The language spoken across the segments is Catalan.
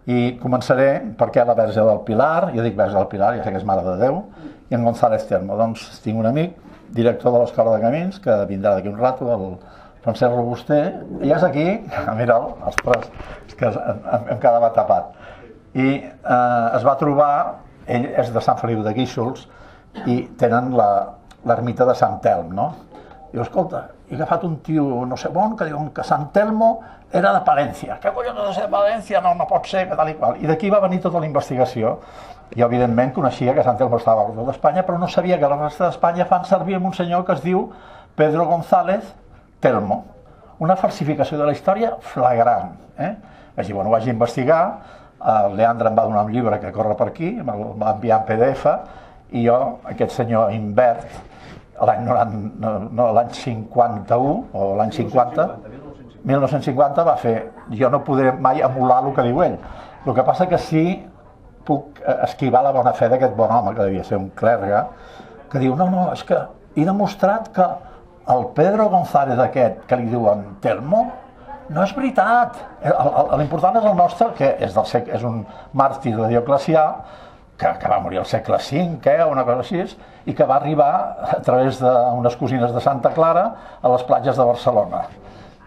I començaré perquè la Verge del Pilar, jo dic Verge del Pilar, ja sé que és Mare de Déu, i en González Telmo. Doncs tinc un amic, director de l'Escola de Camins, que vindrà d'aquí un rato, el Francesc Robuster, i és aquí, mira'l, ostres, és que hem quedat tapat. I es va trobar, ell és de Sant Feliu de Guíxols, i tenen l'ermita de Sant Telm, no? Diu, escolta, he agafat un tio no sé on que diuen que Sant Telmo era de Palència. Què collons ha de ser de Palència? No, no pot ser, que tal i qual. I d'aquí va venir tota la investigació. Jo, evidentment, coneixia que Sant Telmo estava a tot Espanya, però no sabia que la resta d'Espanya fan servir un senyor que es diu Pedro González Telmo. Una falsificació de la història flagrant. Vaig dir, bueno, ho vaig investigar, el Leandre em va donar un llibre que corre per aquí, me'l va enviar en PDF, i jo, aquest senyor Invert, l'any 51, o l'any 50, 1950 va fer, jo no podré mai emular el que diu ell. El que passa que sí puc esquivar la bona fe d'aquest bon home, que devia ser un clergue, que diu, no, és que he demostrat que el Pedro González aquest, que li diuen Telmo, no és veritat. L'important és el nostre, que és un màrtir de Dioclecià, que va morir al segle V, o una cosa així, i que va arribar a través d'unes cosines de Santa Clara a les platges de Barcelona.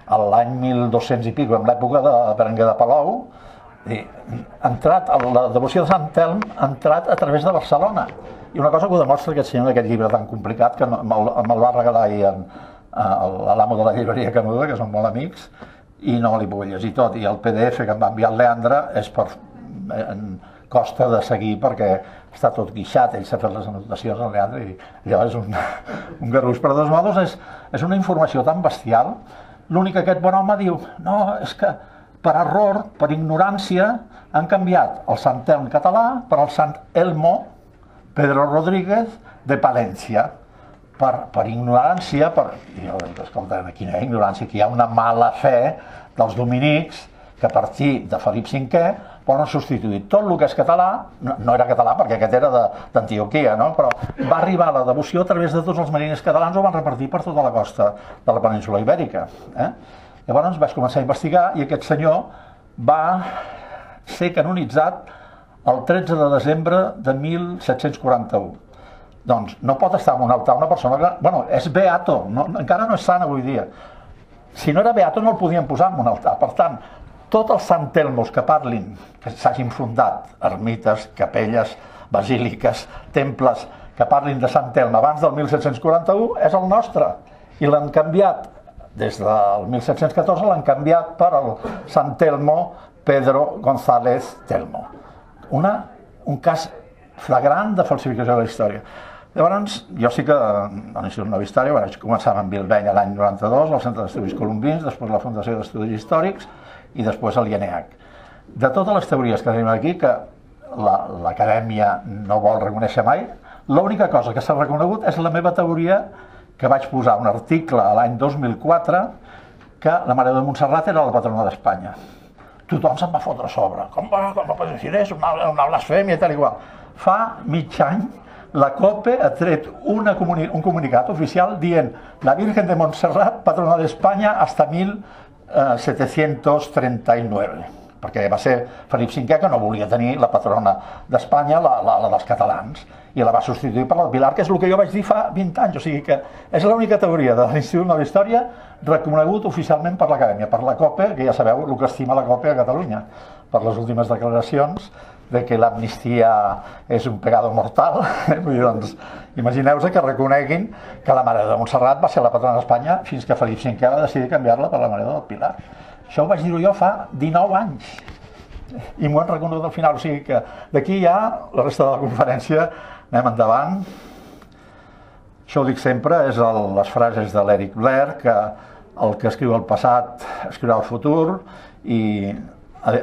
L'any 1200 i pico, en l'època de Berenguer de Palou, la devoció de Sant Telm ha entrat a través de Barcelona. I una cosa que ho demostra aquest senyor d'aquest llibre tan complicat, que me'l va regalar ahir l'amo de la llibreria Canuda, que són molt amics, i no li puc llegir tot. I el PDF que em va enviar el Leandre és per... costa de seguir perquè està tot guixat, ell s'ha fet les anotacions al Leandre i allò és un garruix. Per dos modos és una informació tan bestial. L'únic que aquest bon home diu, no, és que per error, per ignorància, han canviat el Sant Telm català per el Sant Elmo Pedro Rodríguez de Palència. Per ignorància, i jo dic, escolta, quina ignorància, que hi ha una mala fe dels dominics que a partir de Felip V volen substituir tot el que és català, no era català perquè aquest era d'Antioquia, però va arribar la devoció a través de tots els mariners catalans, ho van repartir per tota la costa de la península ibèrica. Llavors vaig començar a investigar i aquest senyor va ser canonitzat el 13 de desembre de 1741. Doncs no pot estar en un altar una persona que... Bueno, és beato, encara no és sant avui dia. Si no era beato no el podien posar en un altar. Per tant, tots els Sant Telmos que parlin, que s'hagin fundat, ermites, capelles, basíliques, temples, que parlin de Sant Telm abans del 1741, és el nostre. I l'han canviat, des del 1714 l'han canviat per el Sant Telmo Pedro González Telmo. Un cas flagrant de falsificació de la història. Llavors, jo sí que a l'Institut Nova Història vaig començar amb Bilbeny l'any 92, al Centre d'Estudis Colombins, després la Fundació d'Estudis Històrics i després a l'INEH. De totes les teories que tenim aquí, que l'acadèmia no vol reconèixer mai, l'única cosa que s'ha reconegut és la meva teoria, que vaig posar un article l'any 2004, que la Mare de Montserrat era la patrona d'Espanya. Tothom se'n va fotre a sobre. Com va poder dir això? Una blasfèmia i tal i qual. Fa mig any la COPE ha tret un comunicat oficial dient la Virgen de Montserrat, patrona d'Espanya, hasta 1739, perquè va ser Felip V que no volia tenir la patrona d'Espanya, la dels catalans, i la va substituir per la Pilar, que és el que jo vaig dir fa 20 anys, o sigui que és l'única teoria de l'Institut Nova Història reconegut oficialment per l'Acadèmia, per la COPE, que ja sabeu el que estima la COPE a Catalunya, per les últimes declaracions de que l'amnistia és un pecado mortal. Doncs imagineu-vos que reconeguin que la Mare de Montserrat va ser la patrona d'Espanya fins que Felip V va decidir canviar-la per la Mare del Pilar. Això ho vaig dir jo fa 19 anys i m'ho han reconegut al final, o sigui que d'aquí ja la resta de la conferència anem endavant. Això ho dic sempre, és les frases de l'Eric Blair, que el que escriu el passat escriurà el futur i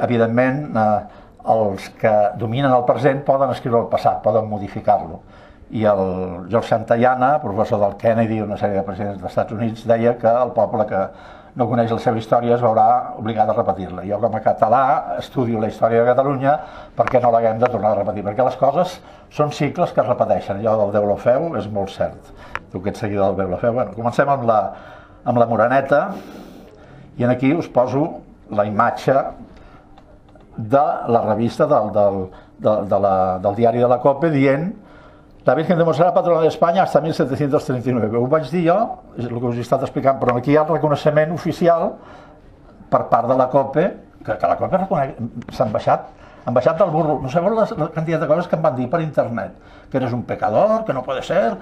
evidentment els que dominen el present poden escriure el passat, poden modificar-lo. I el George Santayana, professor del Kennedy i una sèrie de presidents dels Estats Units, deia que el poble que no coneix la seva història es veurà obligat a repetir-la. Jo com a català estudio la història de Catalunya perquè no l'haguem de tornar a repetir, perquè les coses són cicles que es repeteixen. Allò del Déu lo feu és molt cert. Tu que ets seguidor del Déu lo feu. Bueno, comencem amb la Moreneta i aquí us poso la imatge de la revista del diari de la COPE dient la Virgen de Montserrat, patrona d'Espanya, hasta 1739. Ho vaig dir jo, és el que us he estat explicant, però aquí hi ha el reconeixement oficial per part de la COPE, que la COPE s'ha baixat del burro. No sabeu la quantitat de coses que em van dir per internet, que eres un pecador, que no puede ser,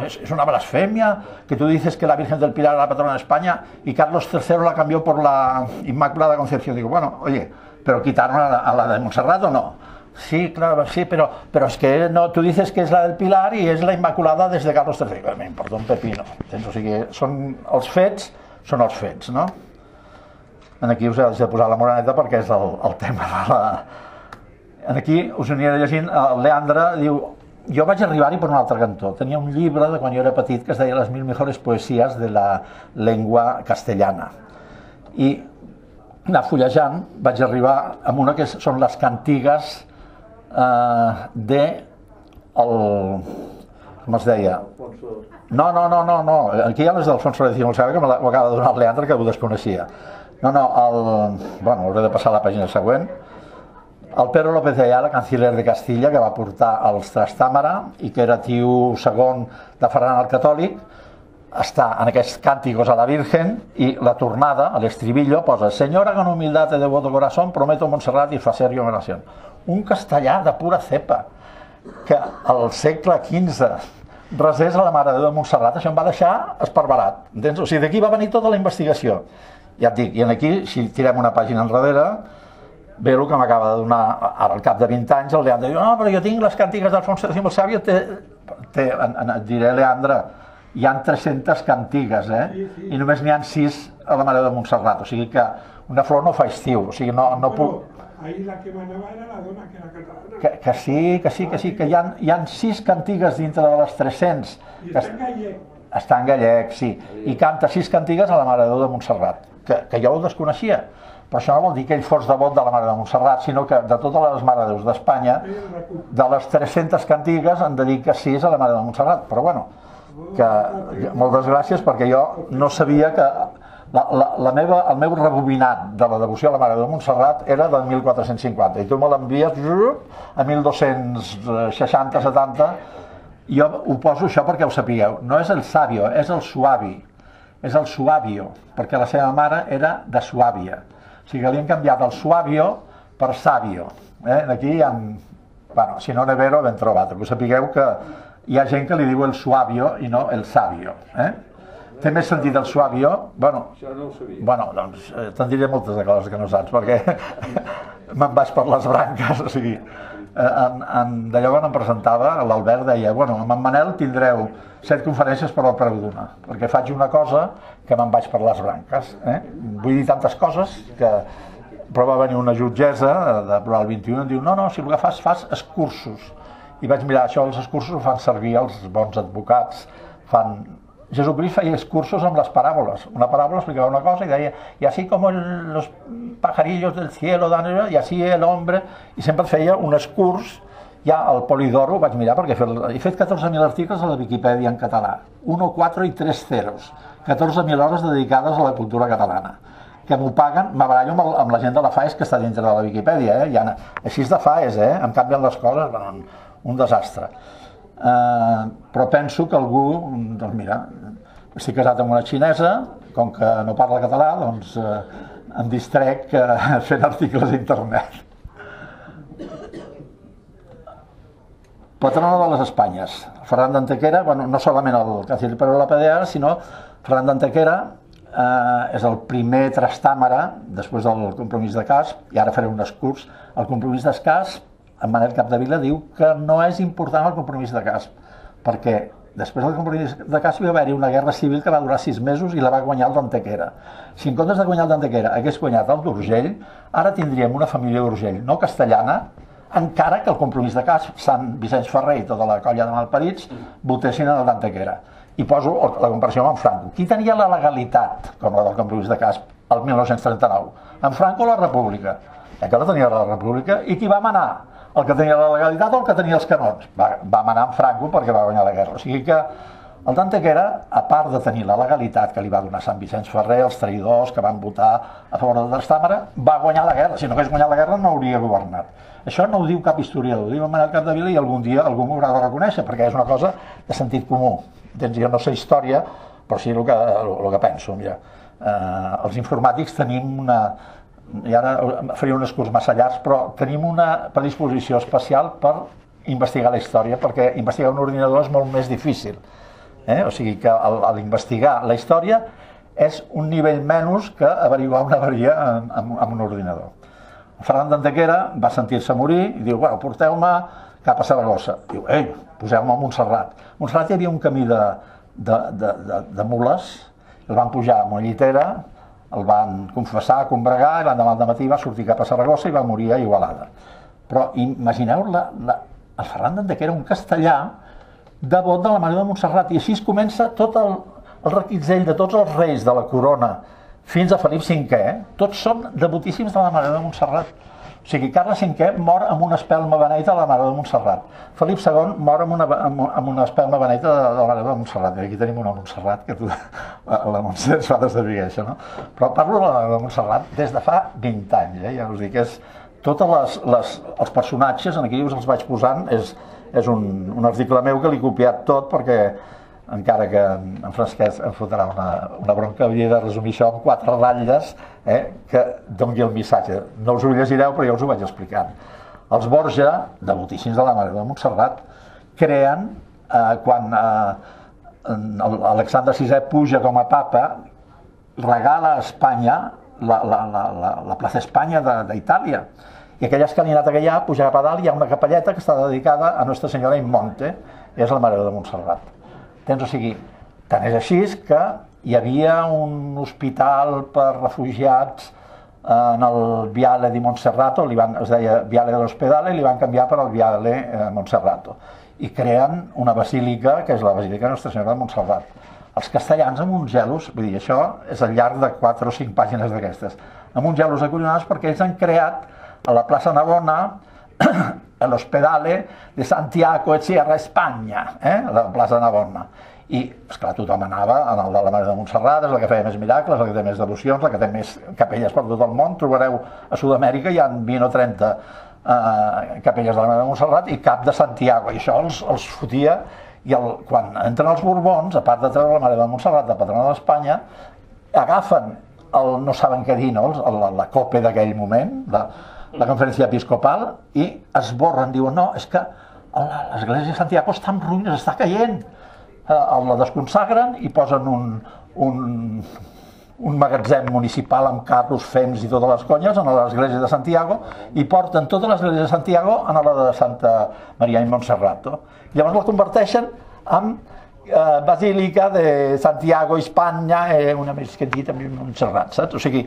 es una blasfemia, que tú dices que la Virgen del Pilar era la patrona de España y Carlos III la cambió por la Inmaculada Concepción. Digo, bueno, oye, pero quitaron a la de Montserrat o no? Sí, claro, sí, pero es que no, tú dices que es la del Pilar y es la Inmaculada desde Carlos III. Me importa un pepino. O sigui, els fets són els fets, no? Aquí us he de posar la moraneta perquè és el tema de la... Aquí us aniré llegint, el Leandre diu jo vaig arribar-hi per un altre cantó. Tenia un llibre de quan jo era petit que es deia Les 1000 mejores poesías de la lengua castellana. I anar fullejant vaig arribar a una que són les cantigues de com es deia? No, aquí hi ha les d'Alfonso X el Sabio, que m'ho acaba de donar el Leandre, que ho desconeixia. Bueno, hauré de passar a la pàgina següent. El Pedro López de Ayala, canciller de Castilla, que va portar els Trastàmara i que era tio segon de Ferran el Catòlic, està en aquests cánticos a la Virgen i la tornada, a l'estribillo, posa Señora con humildad y devoto corazón, prometo Montserrat y hacer yo oración. Un castellà de pura cepa, que al segle XV resés a la Mare de Déu de Montserrat, això em va deixar esparverat. O sigui, d'aquí va venir tota la investigació. Ja et dic, i aquí, si tirem una pàgina enrere, ve el que m'acaba de donar, ara al cap de 20 anys, el Leandre diu, no, però jo tinc les càntigues d'Alfonso X el Sabio, et diré, Leandre, hi ha 300 cantigues, i només n'hi ha 6 a la Mare de Montserrat, o sigui que una flor no fa estiu, o sigui, no puc... Ahir la que manava era la dona, que era catalana. Que sí, que hi ha 6 cantigues dintre de les 300. I està en gallec. Està en gallec, sí, i canta 6 cantigues a la Mare de Déu de Montserrat, que jo ho desconeixia, però això no vol dir que ell fos devot de la Mare de Montserrat, sinó que de totes les Mare de Déus d'Espanya, de les 300 cantigues en dedica 6 a la Mare de Montserrat, però bueno, que moltes gràcies perquè jo no sabia que el meu rebobinat de la devoció a la Mare de Montserrat era del 1450 i tu me l'envies a 1260-70. Jo ho poso això perquè ho sapigueu, no és el Sabio, és el Suavi, és el Suavio, perquè la seva mare era de Suàbia, o sigui que li han canviat el Suavio per Sabio. Aquí hi ha, bueno, si no Nevero ben trobat, que sapigueu que hi ha gent que li diu el Suavio i no el Sabio. Té més sentit el Suavio? Bueno, doncs te'n diré moltes de coses que no saps, perquè me'n vaig per les branques, o sigui, d'allò quan em presentava, l'Albert deia, bueno, amb en Manel tindreu 7 conferències per al preu d'una, perquè faig una cosa que me'n vaig per les branques. Vull dir tantes coses que... Però va venir una jutgessa de Plural 21 i em diu, no, si el que fas escursos. I vaig mirar, això els escursos ho fan servir els bons advocats, Jesucrist feia excursos amb les paràboles. Una paràbola explicava una cosa i deia i així com los pajarillos del cielo dan y así el hombre, i sempre feia un excurs. Ja al Polidoro vaig mirar perquè he fet 14.000 articles a la Viquipèdia en català, 1, 4 i 3 zeros, 14.000 hores dedicades a la cultura catalana, que m'ho paguen, m'abarallo amb la gent de la FAES que està dintre de la Viquipèdia, així de FAES, em canvien les coses, un desastre. Però penso que algú, doncs mira, estic casat amb una xinesa, com que no parla català, doncs em distrec fent articles a internet. Patrona de les Espanyes, Ferran d'Antequera, no solament el canciller Pedro López de Ayala, sinó Ferran d'Antequera és el primer trastàmara després del compromís de Casp, i ara faré un escurs. El compromís de Casp, en Manel Capdevila diu que no és important el compromís de Casp, perquè després del compromís de Casp hi va haver-hi una guerra civil que va durar 6 mesos i la va guanyar el d'Antequera. Si en comptes de guanyar el d'Antequera hagués guanyat el d'Urgell, ara tindríem una família d'Urgell no castellana, encara que el compromís de Casp, Sant Vicenç Ferrer i tota la colla de malparits votessin en el d'Antequera. I poso la comparació amb en Franco. Qui tenia la legalitat, com la del compromís de Casp, el 1939? En Franco o la República? Que la tenia la República. I qui va manar? El que tenia la legalitat o el que tenia els canons? Va manar en Franco perquè va guanyar la guerra. O sigui que El d'Antequera, a part de tenir la legalitat que li va donar Sant Vicenç Ferrer, els traïdors que van votar a favor de Trastàmara, va guanyar la guerra. Si no hagués guanyat la guerra no hauria governat. Això no ho diu cap historiador, ho diu Manel Capdevila i algun dia algú m'ho haurà de reconèixer, perquè és una cosa de sentit comú. Jo no sé història, però sí el que penso. Mira, els informàtics tenim una... I ara faria un discurs massa llarg, però tenim una predisposició especial per investigar la història, perquè investigar un ordinador és molt més difícil. O sigui que l'investigar la història és un nivell menys que averiguar una avaria amb un ordinador. Ferran d'Antequera va sentir-se morir i diu, bueno, porteu-me cap a Saragossa. Diu, ei, poseu-me a Montserrat. A Montserrat hi havia un camí de mules, el van pujar a una llitera, el van confessar, combregar, i l'endemà al matí va sortir cap a Saragossa i va morir a Igualada. Però imagineu el Ferran d'Antequera, un castellà, devot de la Mare de Montserrat, i així comença tot el requitzell de tots els reis de la corona fins a Felip V, tots són devotíssims de la Mare de Montserrat. O sigui, Carles V mor amb una espelma beneita de la Mare de Montserrat. Felip II mor amb una espelma beneita de la Mare de Montserrat. I aquí tenim una Montserrat que la Montserrat es fa des de Vigueixa, no? Però parlo de la Mare de Montserrat des de fa 20 anys, ja us dic, tots els personatges, aquí us els vaig posant, és un article meu que l'he copiat tot perquè, encara que en Francesc em fotrà una bronca, havia de resumir això en 4 ratlles que doni el missatge. No us ho llegireu, però ja us ho vaig explicant. Els Borja, devotíssims de la Mare de Montserrat, creen, quan Alexandre VI puja com a papa, regala a Espanya la plaça Espanya d'Itàlia. I aquella escalinata que hi ha, puja cap a dalt, hi ha una capelleta que està dedicada a Nostra Senyora in Monte, és la Mare de Montserrat. O sigui, tant és així que hi havia un hospital per refugiats en el Viale di Monserrato, es deia Viale de l'Ospedale, i li van canviar per el Viale Monserrato. I creen una basílica, que és la Basílica de Nostra Senyora de Montserrat. Els castellans amb uns gelos, vull dir, això és al llarg de 4 o 5 pàgines d'aquestes, amb uns gelos acollonats perquè ells han creat a la plaça Navona l'Ospedale de Santiago et Sierra Espanya, la plaça Navona. I, esclar, tothom anava a la Mare de Montserrat, és la que feia més miracles, la que té més devocions, la que té més capelles per tot el món. Trobareu a Sud-amèrica hi ha 20 o 30 capelles de la Mare de Montserrat i cap de Santiago, i això els fotia. I quan entren els Borbons, a part de treure la Mare de Montserrat de patrona d'Espanya, agafen no saben què dir, la COPE d'aquell moment, la conferència episcopal, i esborren, diuen, no, és que l'església de Santiago està en ruïnes, està caient. La desconsagren i posen un magatzem municipal amb carros, fems i totes les conyes a l'església de Santiago i porten tota l'església de Santiago a la de Santa Maria in Montserrato. Llavors la converteixen en Basílica de Santiago, Espanya, una més que dit amb Montserrat, saps? O sigui,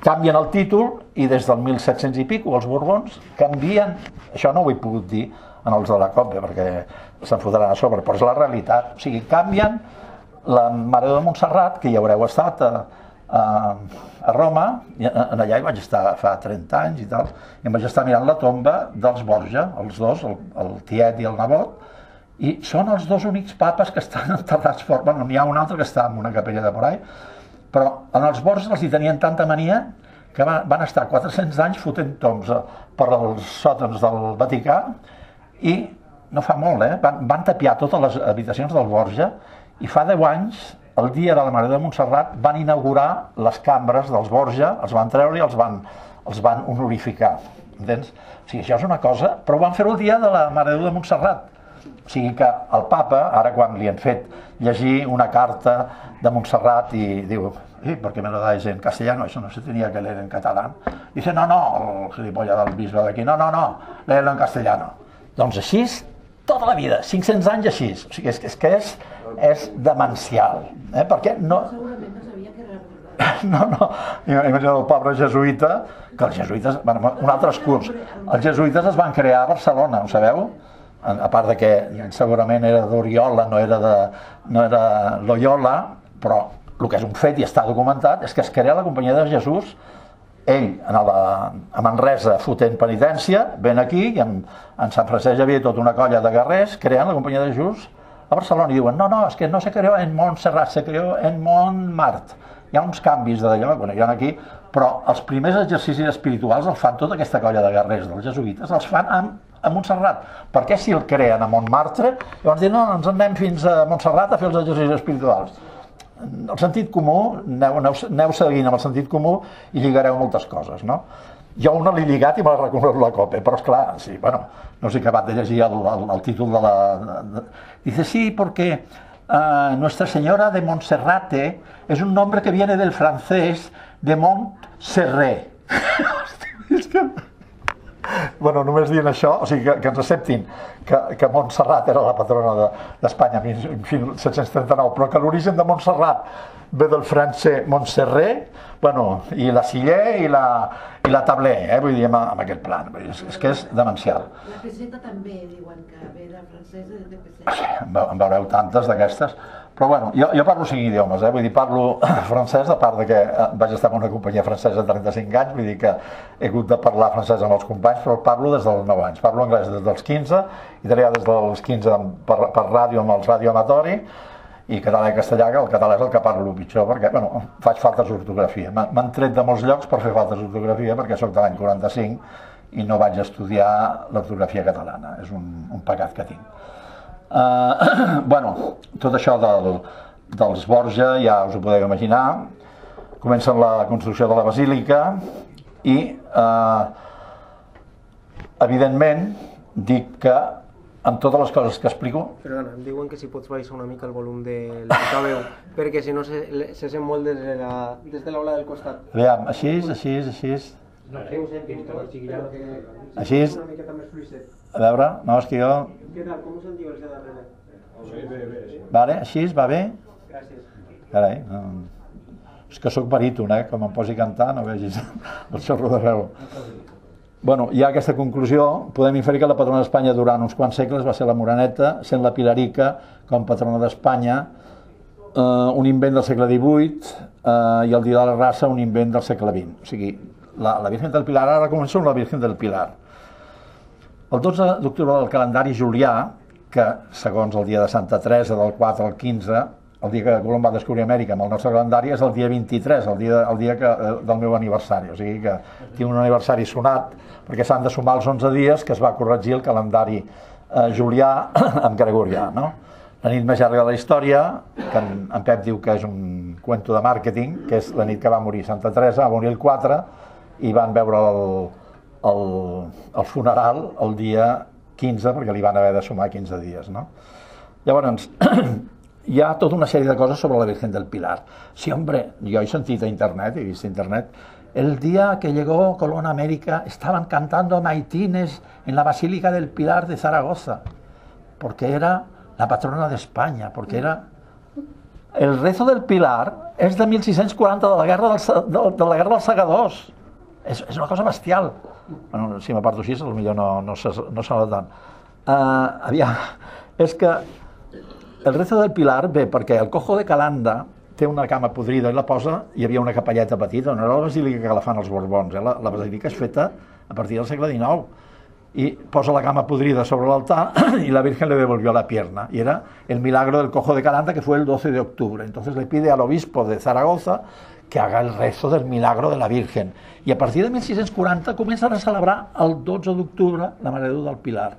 canvien el títol i des del 1700 i pico els Borbons canvien, això no ho he pogut dir en els de la COPE perquè se'n fotran a sobre, però és la realitat. O sigui, canvien la Mare de Montserrat, que hi haureu estat a Roma, allà hi vaig estar fa 30 anys i tal, i em vaig estar mirant la tomba dels Borja, els dos, el tiet i el nebot, i són els dos únics papes que estan enterrats fora. Bueno, n'hi ha un altre que està en una capella de por ahí, però en els Borja els hi tenien tanta mania que van estar 400 anys fotent tombs per als sòtans del Vaticà i no fa molt, van tapiar totes les habitacions del Borja i fa 10 anys, el dia de la Mare de Montserrat, van inaugurar les cambres dels Borja, els van treure i els van honorificar. Entens? O sigui, això és una cosa, però ho van fer el dia de la Mare de Montserrat. O sigui que el papa, ara quan li han fet llegir una carta de Montserrat i diu, ¿por qué me lo dais en castellano? Eso no se tenía que leer en catalán. Dice, no, el gilipollas del bisbe d'aquí, no, léelo en castellano. Doncs així, tota la vida, 500 anys així. O sigui, és que és demencial. Perquè no... Segurament no sabia que era... No, imagina el pobre jesuïta, que els jesuïtes, un altre curs, els jesuïtes es van crear a Barcelona, ho sabeu? A part de que segurament era d'Oriola, no era Loyola, però el que és un fet i està documentat és que es crea la Companyia de Jesús, ell a Manresa fotent penitència, ven aquí i en Sant Francesc hi havia tota una colla de guerrers creant la Companyia de Jesús a a Barcelona i diuen no, és que no se creó en Montserrat, se creó en Montmartre. Hi ha uns canvis d'allò, bueno, hi ha aquí, però els primers exercicis espirituals els fan tota aquesta colla de guerrers dels jesuïtes, els fan a Montserrat. Per què si el creen a Montmartre, llavors diuen no, ens en anem fins a Montserrat a fer els exercicis espirituals? El sentit comú, aneu seguint amb el sentit comú i lligareu moltes coses, no? Jo una l'he lligat i me la recordo la copa, però esclar, sí, bueno, no us he acabat de llegir el títol de la... Dice, sí, porque Nuestra Señora de Montserrate es un nombre que viene del francés de Montserrat. És que... Bueno, només dient això, o sigui, que ens acceptin que Montserrat era la patrona d'Espanya en 1739, però que l'origen de Montserrat ve del francès Montserrat, bueno, i la Siller i la Tabler, vull dir, amb aquest plan, és que és demencial. La peseta també diuen que ve de francès de peseta. En veureu tantes d'aquestes, però bueno, jo parlo 5 idiomes, vull dir, parlo francès, a part de que vaig estar en una companyia francesa 35 anys, vull dir que he hagut de parlar francès amb els companys, però parlo des dels 9 anys, parlo anglès des dels 15, italià des dels 15 per ràdio amb els radioamatori, i català i castellà, que el català és el que parlo pitjor, perquè, bueno, faig faltes d'ortografia. M'han tret de molts llocs per fer faltes d'ortografia, perquè soc de l'any 45 i no vaig estudiar l'ortografia catalana, és un pecat que tinc. Bueno, tot això dels Borja ja us ho podeu imaginar. Comencen la construcció de la basílica i evidentment dic que amb totes les coses que explico... Perdona, em diuen que si pots baixar una mica el volum del portaveu, perquè si no se sent molt des de l'aula del costat. Aviam, així. Així, a veure, no, és que jo... Què tal, com us sentiu els de darrere? Vale, així, va bé? Gràcies. Carai, és que sóc baríton, com em posi a cantar, no vegis el xorro de veu. Bueno, hi ha aquesta conclusió, podem inferir que la patrona d'Espanya durant uns quants segles va ser la Moreneta, sent la Pilarica com patrona d'Espanya, un invent del segle XVIII i el dia de la raça un invent del segle XX. O sigui, la Virgen del Pilar, ara començo amb la Virgen del Pilar. El 12 d'octubre del calendari julià, que segons el dia de Santa Teresa del 4 al 15, el dia que Colom va descobrir Amèrica amb el nostre calendari és el dia 23, el dia del meu aniversari, o sigui que tinc un aniversari sonat, perquè s'han de sumar els 11 dies que es va corregir el calendari julià amb gregorià, no? La nit més llarga de la història, que en Pep diu que és un cuento de màrqueting, que és la nit que va morir Santa Teresa, va morir el 4, i van veure el funeral el dia 15, perquè li van haver de sumar 15 dies, no? Llavors, hi ha tota una sèrie de coses sobre la Virgen del Pilar. Sí, hombre, jo he sentit a internet, he vist a internet, el día que llegó Colón a América estaban cantando maitines en la Basílica del Pilar de Zaragoza, porque era la patrona de España, porque era... El rezo del Pilar és de 1640, de la guerra dels segadors. És una cosa bestial. Bueno, si m'aparto així, potser no sona tant. Aviam, és que el rezo del Pilar ve perquè el cojo de Calanda té una cama podrida i la posa, hi havia una capelleta petita, no era la basílica que la fan els Borbons, la basílica és feta a partir del segle XIX, y posa la cama podrida sobre el altar y la Virgen le devolvió la pierna, y era el milagro del cojo de Calanda, que fue el 12 de octubre. Entonces le pide al obispo de Zaragoza que haga el rezo del milagro de la Virgen, i a partir de 1640 comencen a celebrar el 12 d'octubre la Mare de Déu del Pilar.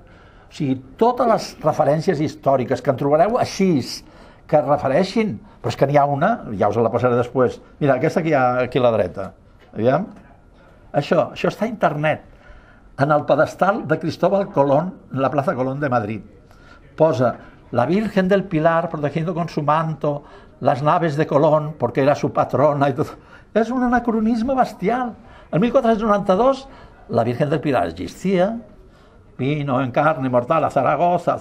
O sigui, totes les referències històriques que en trobareu així, que es refereixin, però és que n'hi ha una, ja us la passaré després. Mira, aquesta aquí a la dreta, aviam. Això està a internet, en el pedestal de Cristóbal Colón, en la Plaza Colón de Madrid. Posa la Virgen del Pilar protegiendo con su manto las naves de Colón, porque era su patrona y todo. És un anacronisme bestial. En 1492 la Virgen del Pilar existia, vino en carne mortal a Zaragoza,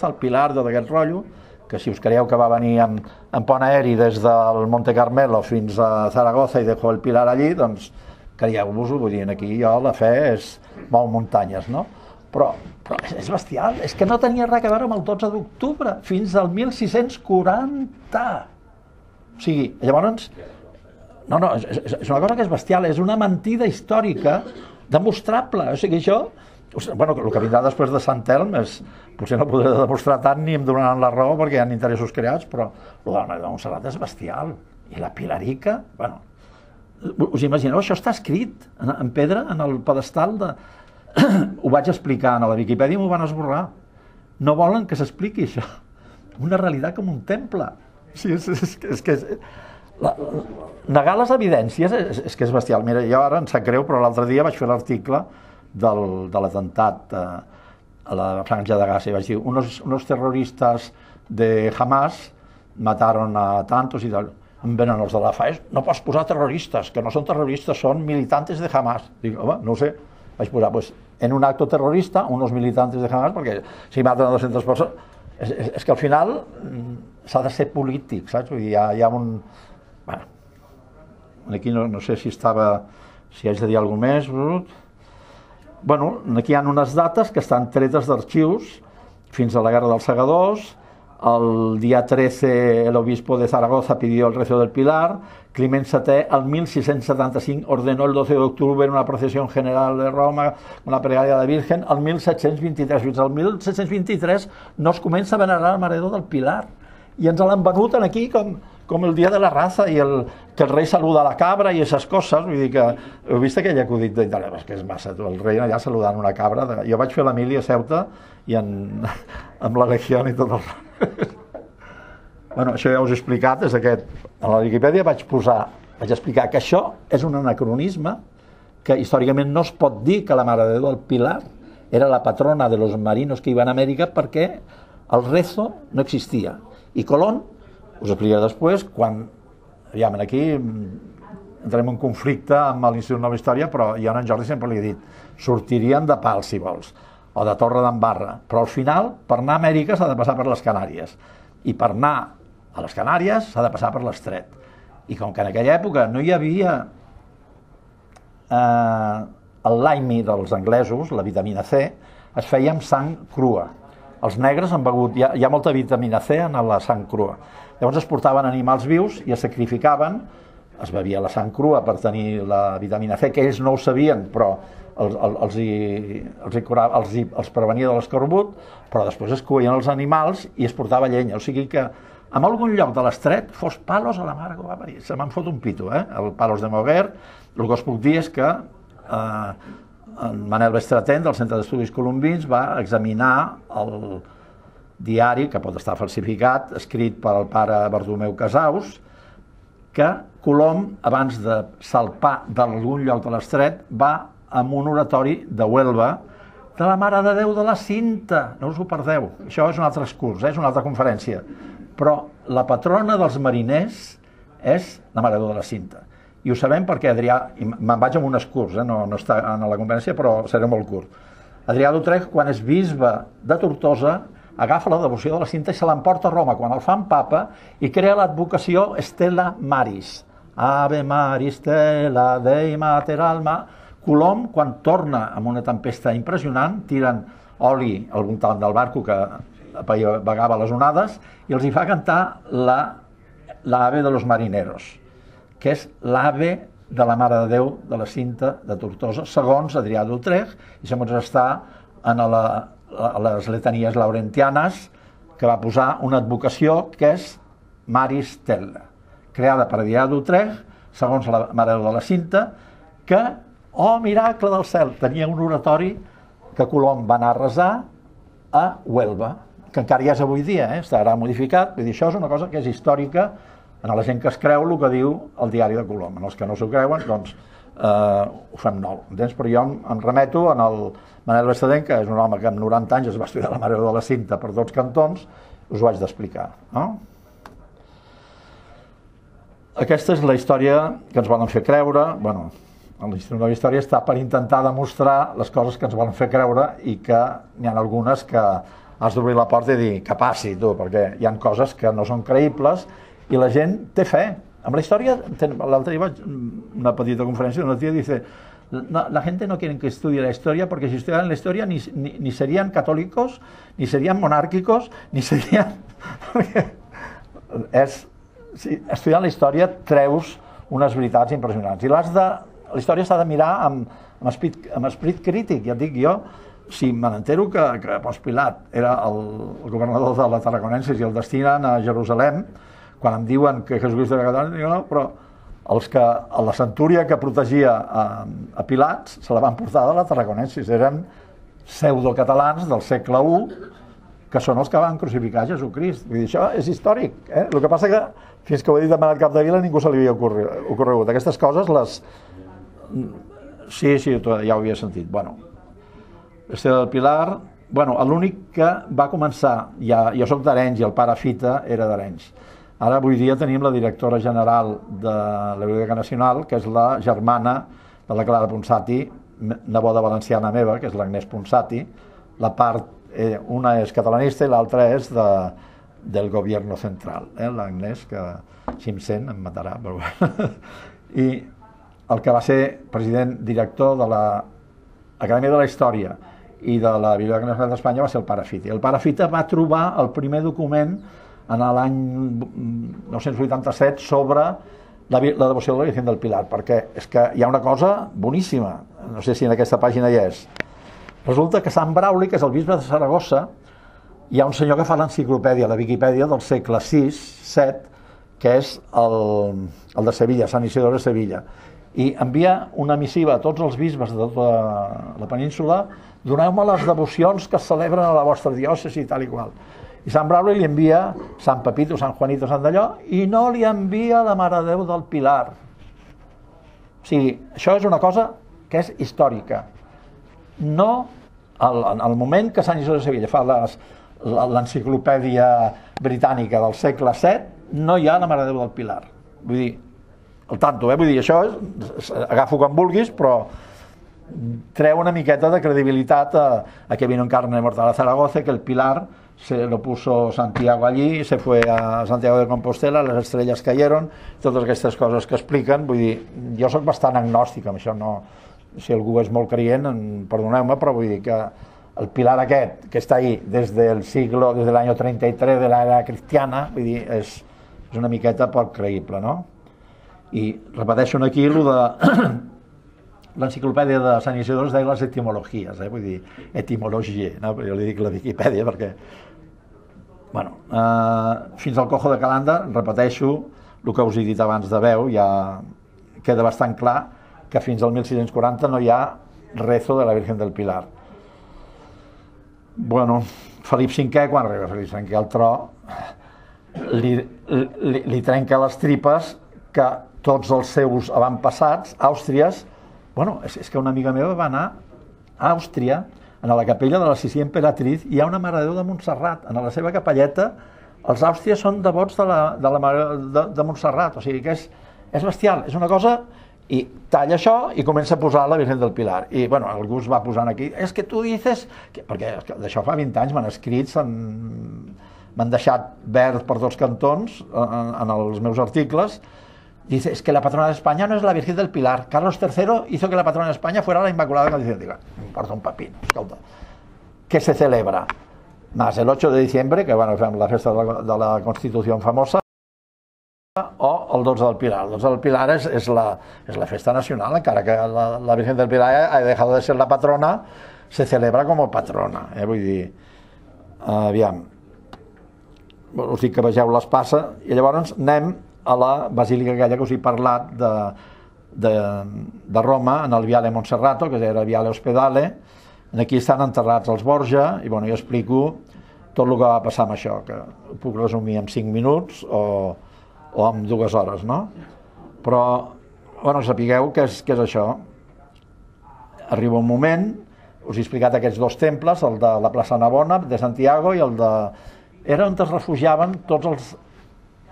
el Pilar, tot aquest rotllo, que si us creieu que va venir en pont aeri des del Monte Carmelo fins a Zaragoza i dejó el Pilar allí, doncs creieu-vos-ho, vull dir, aquí jo la fe mou muntanyes, no? Però és bestial, és que no tenia res a veure amb el 12 d'octubre, fins al 1640. O sigui, llavors, és una cosa que és bestial, és una mentida històrica demostrable. O sigui, això Bueno, el que vindrà després de Sant Elm és, potser no podré demostrar tant ni em donaran la raó perquè hi ha interessos creats, però el de la Mare de Montserrat és bestial. I la Pilarica, bueno, us imagineu, això està escrit en pedra, en el pedestal de... Ho vaig explicar a la Viquipèdia i m'ho van esborrar. No volen que s'expliqui això. Una realitat com un temple. Sí, és que... Negar les evidències és que és bestial. Mira, jo ara em sap greu, però l'altre dia vaig fer l'article de l'atemptat a la Franja de Gaza i vaig dir unos terroristas de Hamas mataron a tantos i tal. Em venen els de la FAES, no pots posar terroristes, que no són terroristes, són militantes de Hamas. Dic, home, no ho sé. Vaig posar, pues, en un acto terrorista, unos militantes de Hamas, perquè si maten a 200 persones... És que al final s'ha de ser polític, saps? Vull dir, hi ha un... Bueno, aquí no sé si haig de dir alguna més. Bueno, aquí hi ha unes dates que estan tretes d'arxius fins a la Guerra dels Segadors. El día 13 el obispo de Zaragoza pidió el rezo del Pilar. Climent VII al 1675 ordenó el 12 de octubre una procesión general de Roma con la plegaria de la Virgen. El 1723, fins al 1723 no es comença a venerar el Mare de Déu del Pilar. I ens l'han venut aquí com el dia de la raza i que el rei saluda a la cabra i aquestes coses. Vull dir que heu vist aquell acudit d'Itàlia? És que és massa, el rei allà saludant una cabra. Jo vaig fer l'Emília a Ceuta i amb la Legió i tot el... Bueno, això ja us he explicat, a la Viquipèdia vaig explicar que això és un anacronisme, que històricament no es pot dir que la Mare de Déu del Pilar era la patrona de los marinos que iban a Amèrica perquè el rezo no existia. I Colón, us explicaré després, quan, aviam, aquí entrem en conflicte amb l'Institut Nova Història, però jo a en Jordi sempre li he dit, sortirien de Pals, si vols, o de Torre d'Embarra, però al final, per anar a Amèrica s'ha de passar per les Canàries, i per anar a les Canàries s'ha de passar per l'Estret. I com que en aquella època no hi havia el laimi dels anglesos, la vitamina C, es feia amb sang crua. Els negres han begut, hi ha molta vitamina C en la sang crua. Llavors es portaven animals vius i es sacrificaven, es bevia la sang crua per tenir la vitamina C, que ells no ho sabien, però els prevenia de l'escorbut, però després es coïen els animals i es portava llenya. O sigui que en algun lloc de l'Estret fos Palos a la mare que ho va parir. Se me'n fot un pito, el Palos de Moguer. El que us puc dir és que en Manel Bestratén, del Centre d'Estudis Colombins, va examinar el diari, que pot estar falsificat, escrit pel pare Bartomeu Casaus, que Colom, abans de salpar d'algun lloc de l'Estret, va amb un oratori de Huelva de la Mare de Déu de la Cinta. No us ho perdeu. Això és un altre excurs, és una altra conferència. Però la patrona dels mariners és la Mare de Déu de la Cinta. I ho sabem perquè Adrià, i me'n vaig amb un excurs, no està en la conferència, però serà molt curt. Adrià d'Utrecht, quan és bisbe de Tortosa, agafa la devoció de la Cinta i se l'emporta a Roma, quan el fan papa, i crea l'advocació Stella Maris. Ave Maris, Stella, Dei Mater Alma. Colom, quan torna amb una tempesta impressionant, tiren oli al voltant del barco que vagava les onades i els hi fa cantar l'Ave de los Marineros, que és l'Ave de la Mare de Déu de la Cinta de Tortosa, segons Adrià d'Utrecht, i segons està en les letanies laurentianes, que va posar una advocació que és Maris Stella, creada per Adrià d'Utrecht, segons la Mare de Déu de la Cinta, que, oh miracle del cel, tenia un oratori que Colom va anar a resar a Huelva, que encara ja és avui dia, estarà modificat. Vull dir, això és una cosa que és històrica en la gent que es creu el que diu el diari de Colom. En els que no s'ho creuen, doncs ho fem nou. Entens? Però jo em remeto en el Manel Bestratén, que és un home que amb 90 anys es va estudiar la Mare de la Cinta per tots cantons, us ho haig d'explicar. No? Aquesta és la història que ens volen fer creure. Bueno, l'Institut Nova Història està per intentar demostrar les coses que ens volen fer creure i que n'hi ha algunes que has d'obrir la porta i dir que passi, tu, perquè hi ha coses que no són creïbles i la gent té fe. Amb la història, l'altre dia vaig una petita conferència, una tia dice, la gente no quiere que estudie la historia porque si estudiaran la historia ni serían católicos, ni serían monárquicos, ni serían... Estudiant la història treus unes veritats impressionants i la història s'ha de mirar amb esperit crític. Ja et dic, jo si me n'entero que Pons Pilat era el governador de la Tarraconensis i el destinen a Jerusalem, quan em diuen que Jesucristo era català, dic no, però la centúria que protegia a Pilats se la van portar de la Tarraconensis, eren pseudocatalans del segle I, que són els que van crucificar Jesucrist. Vull dir, això és històric. El que passa que, fins que ho he dit a Manat Capdevila, ningú se li havia ocorregut. Aquestes coses les... Sí, ja ho havia sentit. Bueno, Esteve del Pilar... Bueno, l'únic que va començar... Jo soc d'Arenys i el pare Fita era d'Arenys. Ara, avui dia, tenim la directora general de la Biblioteca Nacional, que és la germana de la Clara Ponsati, neboda valenciana meva, que és l'Agnès Ponsati. La part, una és catalanista i l'altra és del Gobierno Central. L'Agnès, que si em sent em matarà, però bueno. I el que va ser president director de l'Acadèmia de la Història i de la Biblioteca Nacional d'Espanya va ser el pare Fita. I el pare Fita va trobar el primer document en l'any 1987 sobre la devoció de la Virgen del Pilar, perquè és que hi ha una cosa boníssima, no sé si en aquesta pàgina hi és. Resulta que Sant Brauli, que és el bisbe de Saragossa, hi ha un senyor que fa l'enciclopèdia, la Viquipèdia del segle VI, VII, que és el de Sevilla, Sant Isidore de Sevilla, i envia una missiva a tots els bisbes de tota la península: doneu-me les devocions que es celebren a la vostra diòcesi i tal i qual. I Sant Brauli li envia Sant Pepito, Sant Juanito, Sant d'allò, i no li envia la Mare de Déu del Pilar. O sigui, això és una cosa que és històrica. No, al moment que Sant Isidore de Sevilla fa l'enciclopèdia britànica del segle VII, no hi ha la Mare de Déu del Pilar. Vull dir, al tanto, vull dir, això agafo com vulguis, però treu una miqueta de credibilitat a que vino en carne mortal a Zaragoza, que el Pilar se lo puso Santiago allí, se fue a Santiago de Compostela, las estrellas cayeron, totes aquestes coses que expliquen. Vull dir, jo soc bastant agnòstic amb això, no, si algú és molt creient, perdoneu-me, però vull dir que el Pilar aquest, que està ahí des del siglo, des de l'any 33 de l'era cristiana, vull dir, és una miqueta poc creïble, no? I repeteixo aquí el de l'enciclopèdia de Sant Isidore es deia les etimologies, vull dir, etimologia, no? Jo li dic la Viquipèdia perquè... Bueno, fins al Cojo de Calanda, repeteixo el que us he dit abans de veu, ja queda bastant clar que fins al 1640 no hi ha rezo de la Virgen del Pilar. Bueno, Felip V, quan arriba Felip V al tro, li trenca les tripes que tots els seus avantpassats, Àustries... Bueno, és que una amiga meva va anar a Àustria, a la capella de la Sissia Emperatriz, hi ha una Mare de Déu de Montserrat. En la seva capelleta, els àustries són devots de la Mare de Montserrat, o sigui que és bestial, és una cosa... I talla això i comença a posar la Virgen del Pilar. I, bueno, algú es va posant aquí, és que tu dices... Perquè d'això fa 20 anys m'han escrit, m'han deixat verd per tots cantons en els meus articles. Dice, es que la patrona de España no es la Virgen del Pilar. Carlos III hizo que la patrona de España fuera la Inmaculada Concepción. Digo, me importa un papín, escolta. ¿Qué se celebra? Más el 8 de diciembre, que bueno, fem la festa de la Constitución famosa, o el 12 del Pilar. El 12 del Pilar és la festa nacional, encara que la Virgen del Pilar ha dejado de ser la patrona, se celebra com a patrona. Vull dir, aviam, us dic que vegeu l'espasa, i llavors anem a la basílica aquella que us he parlat de Roma, en el Viale Monserrato, que era el Viale Ospedale. Aquí estan enterrats els Borja, i bueno, jo explico tot el que va passar amb això, que ho puc resumir en 5 minuts o en 2 hores, no? Però, bueno, sapigueu què és això. Arriba un moment, us he explicat aquests 2 temples, el de la plaça Navona, de Santiago, i el de... Era on es refugiaven tots els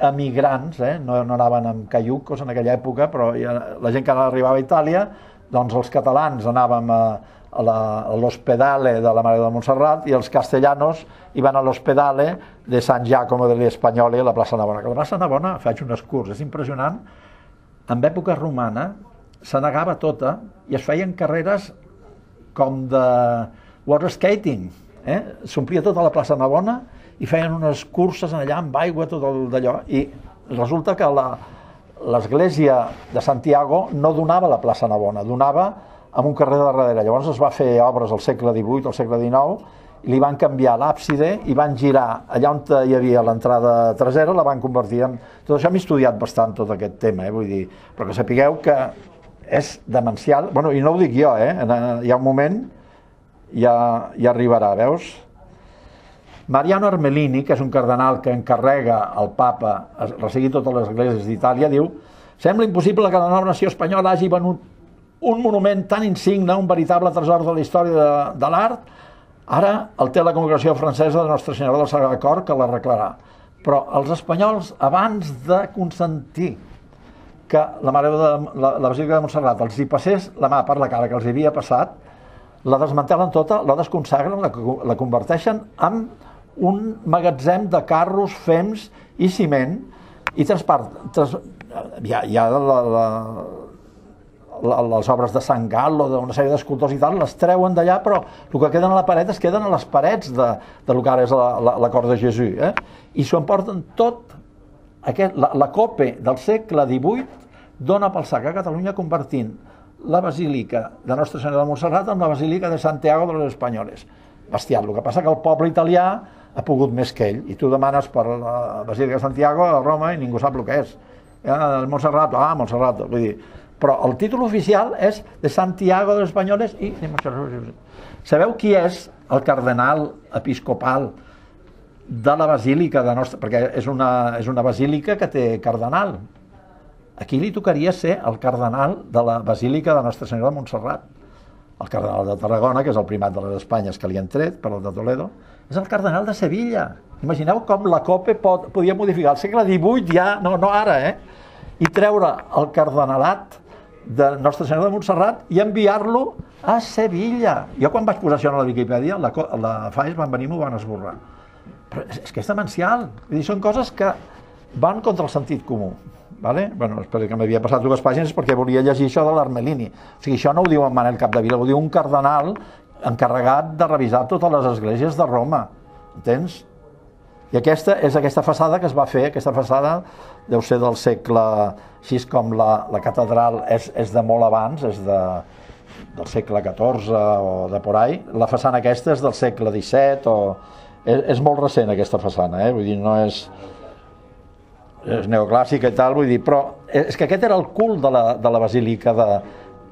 emigrants, no anaven amb caiucos en aquella època, però la gent que arribava a Itàlia, doncs els catalans anàvem a l'Hospedale de la Mare de Montserrat i els castellanos iban a l'Hospedale de Sant Giacomo degli Spagnoli a la plaça Navona. La plaça Navona, faig un escurs, és impressionant, en època romana se negava tota i es feien carreres com de water skating, s'omplia tota la plaça Navona i feien unes curses allà amb aigua, tot d'allò, i resulta que l'església de Santiago no donava la plaça Navona, donava amb un carrer de darrere. Llavors es va fer obres al segle XVIII, al segle XIX, i li van canviar l'àpside i van girar allà on hi havia l'entrada trasera, la van convertir en... Tot això m'he estudiat bastant, tot aquest tema, vull dir, però que sapigueu que és demencial, bueno, i no ho dic jo, hi ha un moment, ja arribarà, veus? Mariano Armelini, que és un cardenal que encarrega al papa a resseguir totes les esglésies d'Itàlia, diu: sembla impossible que la nova nació espanyola hagi venut un monument tan insigne, un veritable tresor de la història de l'art. Ara el té la congregació francesa de Nostra Senyora del Sagrat Cor, que l'arreglarà. Però els espanyols, abans de consentir que la Basílica de Montserrat els hi passés la mà per la cara que els havia passat, la desmantelen tota, la desconsagren, la converteixen en un magatzem de carros, fems i ciment, i hi ha les obres de Sant Gal o d'una sèrie d'escultors i tal, les treuen d'allà, però el que queden a la paret es queden a les parets de lo que ara és la Cort de Jesús, i s'ho emporten tot. La COPE del segle XVIII dona pel sac a Catalunya, convertint la Basílica de Nostra Senyora de Montserrat en la Basílica de Santiago de los Españoles. Bestial. El que passa que el poble italià ha pogut més que ell, i tu demanes per la Basílica de Santiago a Roma i ningú sap el que és. Montserrat, Montserrat, vull dir... Però el títol oficial és de Santiago de los Españoles i... Sabeu qui és el cardenal episcopal de la Basílica de Nostra... Perquè és una basílica que té cardenal. Aquí li tocaria ser el cardenal de la Basílica de Nostra Senyora de Montserrat. El cardenal de Tarragona, que és el primat de les Espanyes que li han tret, per el de Toledo, és el cardenal de Sevilla. Imagineu com la COPE podia modificar al segle XVIII ja, no ara, i treure el cardenalat de Nostra Senyora de Montserrat i enviar-lo a Sevilla. Jo quan vaig posar això a la Viquipèdia, la FAES van venir i m'ho van esborrar. Però és que és demencial. Són coses que van contra el sentit comú. Espero que m'havia passat 2 pàgines perquè volia llegir això de l'Armelini. O sigui, això no ho diu en Manel Capdevila, ho diu un cardenal encarregat de revisar totes les esglésies de Roma. Entens? I aquesta és aquesta façada que es va fer, aquesta façada deu ser del segle, així com la catedral és de molt abans, és del segle XIV o de por ahí. La façana aquesta és del segle XVII, és molt recent aquesta façana, vull dir, no és neoclàssica i tal, vull dir, però és que aquest era el cul de la basílica,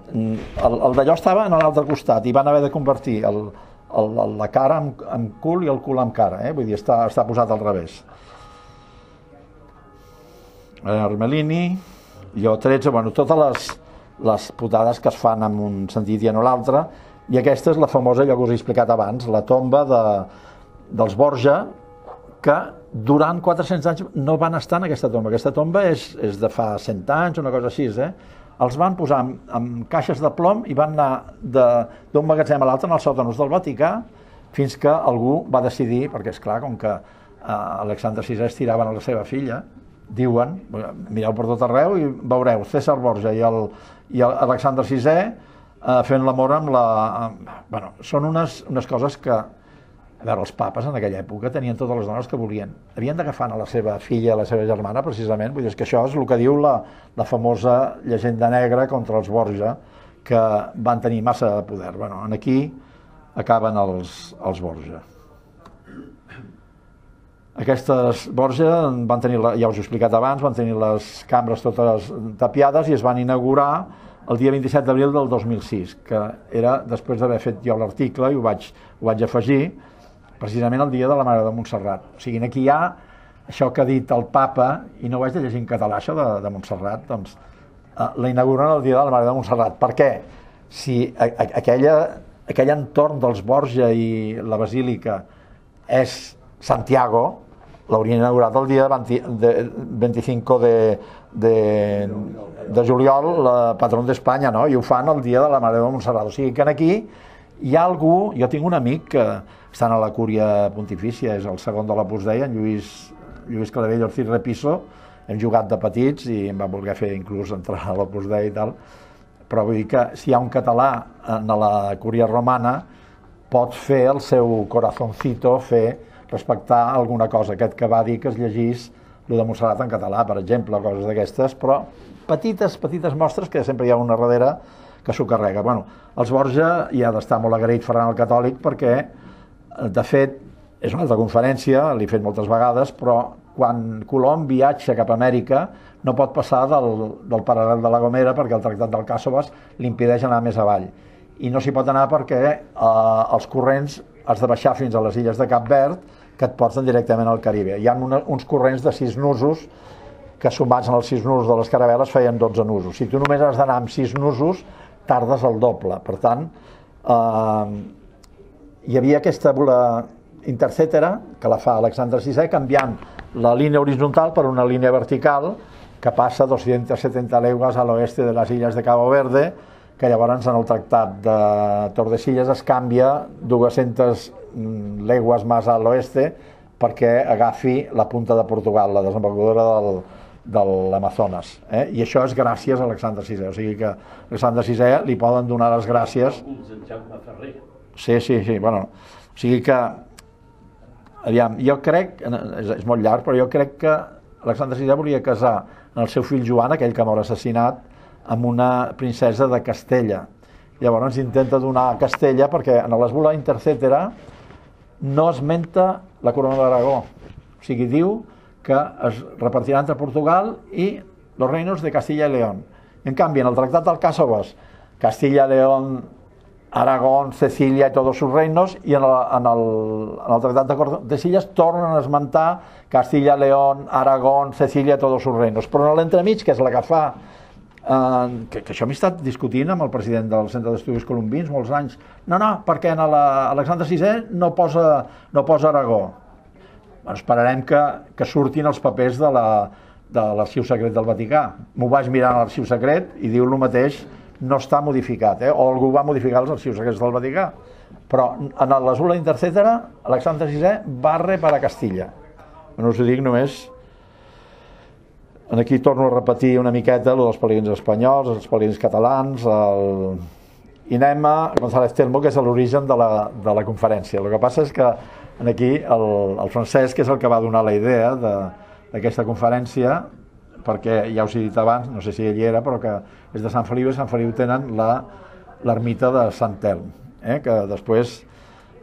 el d'allò estava en l'altre costat i van haver de convertir la cara en cul i el cul en cara, vull dir, està posat al revés. Armelini, Lleó XIII, totes les putades que es fan en un sentit i en l'altre, i aquesta és la famosa, allò que us he explicat abans, la tomba dels Borja, que durant 400 anys no van estar en aquesta tomba. Aquesta tomba és de fa 100 anys, una cosa així, Els van posar en caixes de plom i van anar d'un magatzem a l'altre en els sòtanos del Vaticà fins que algú va decidir, perquè és clar, com que Alexandre VI estiraven a la seva filla, diuen, mireu per tot arreu i veureu César Borja i Alexandre VI fent l'amor amb la... Bueno, són unes coses que... A veure, els papes en aquella època tenien totes les dones que volien. Havien d'agafar a la seva filla, a la seva germana, precisament. Vull dir, que això és el que diu la famosa llegenda negra contra els Borja, que van tenir massa poder. Bueno, aquí acaben els Borja. Aquestes Borja van tenir, ja us ho he explicat abans, van tenir les cambres totes tapiades i es van inaugurar el dia 27 d'abril del 2006, que era després d'haver fet jo l'article i ho vaig afegir, precisament el dia de la Mare de Montserrat. O sigui, aquí hi ha això que ha dit el papa, i no ho haig de llegir en català, això de Montserrat, doncs la inauguren el dia de la Mare de Montserrat. Per què? Si aquell entorn dels Borja i la Basílica és Santiago, l'haurien inaugurat el dia 25 de juliol, la patrón d'Espanya, no? I ho fan el dia de la Mare de Montserrat. O sigui que aquí hi ha algú... Jo tinc un amic que està a la Cúria Pontifícia, és el segon de l'Opus Dei, en Lluís Clavell Ortiz Repiso. Hem jugat de petits i em va voler fer inclús entrar a l'Opus Dei i tal. Però vull dir que si hi ha un català en la Cúria Romana pot fer el seu corazoncito, respectar alguna cosa. Aquest que va dir que es llegís el de Montserrat en català, per exemple, coses d'aquestes, però petites mostres, que sempre hi ha una darrere, que s'ho carrega. Bueno, els Borja hi ha d'estar molt agraït Ferran el Catòlic perquè, de fet, és una altra conferència, l'he fet moltes vegades, però quan Colom viatja cap a Amèrica no pot passar del paral·lel de la Gomera perquè el Tractat del Càssovas li impedeix anar més avall. I no s'hi pot anar perquè els corrents has de baixar fins a les illes de Cap Verd que et porten directament al Caribe. Hi ha uns corrents de 6 nusos que sumats en els 6 nusos de les caravel·les feien 12 nusos. Si tu només has d'anar amb 6 nusos, tardes el doble. Per tant, hi havia aquesta bula intercètera, que la fa Alexandre VI, canviant la línia horitzontal per una línia vertical que passa 270 legües a l'oeste de les illes de Cabo Verde, que llavors en el tractat de Tordesillas es canvia 200 legües més a l'oeste perquè agafi la punta de Portugal, la desembocadura de l'Amazones. I això és gràcies a Alexandre VI. O sigui que a Alexandre VI li poden donar les gràcies. Sí, bueno, o sigui que aviam, jo crec, és molt llarg, però jo crec que Alexandre VI volia casar el seu fill Joan, aquell que mor assassinat, amb una princesa de Castella. Llavors intenta donar a Castella perquè en l'esbula intercètera no esmenta la corona d'Aragó. O sigui, diu que es repartirà entre Portugal i los reinos de Castilla y León. En canvi, en el tractat del Càssovas, Castilla, León, Aragón, Cecilia y todos sus reinos, i en el tractat de Tordesillas tornen a esmentar Castilla, León, Aragón, Cecilia y todos sus reinos. Però en l'entremig, que és la que fa que això m'he estat discutint amb el president del Centre d'Estudis Colombins molts anys. No, perquè en Alexandre VI no posa Aragó. Esperarem que surtin els papers de l'arxiu secret del Vaticà. M'ho vaig mirar en l'arxiu secret i diu el mateix, no està modificat, o algú va modificar els arxius secrets del Vaticà. Però en l'esbula intercètera, Alexandre VI barre per a Castilla. No us ho dic només. Aquí torno a repetir una miqueta el dels peregrins espanyols, els peregrins catalans, i anem a González Telmo, que és l'origen de la conferència. El que passa és que aquí el Francesc és el que va donar la idea d'aquesta conferència, perquè ja us he dit abans, no sé si ell hi era, però que és de Sant Feliu, i Sant Feliu tenen l'ermita de Sant Telm, que després,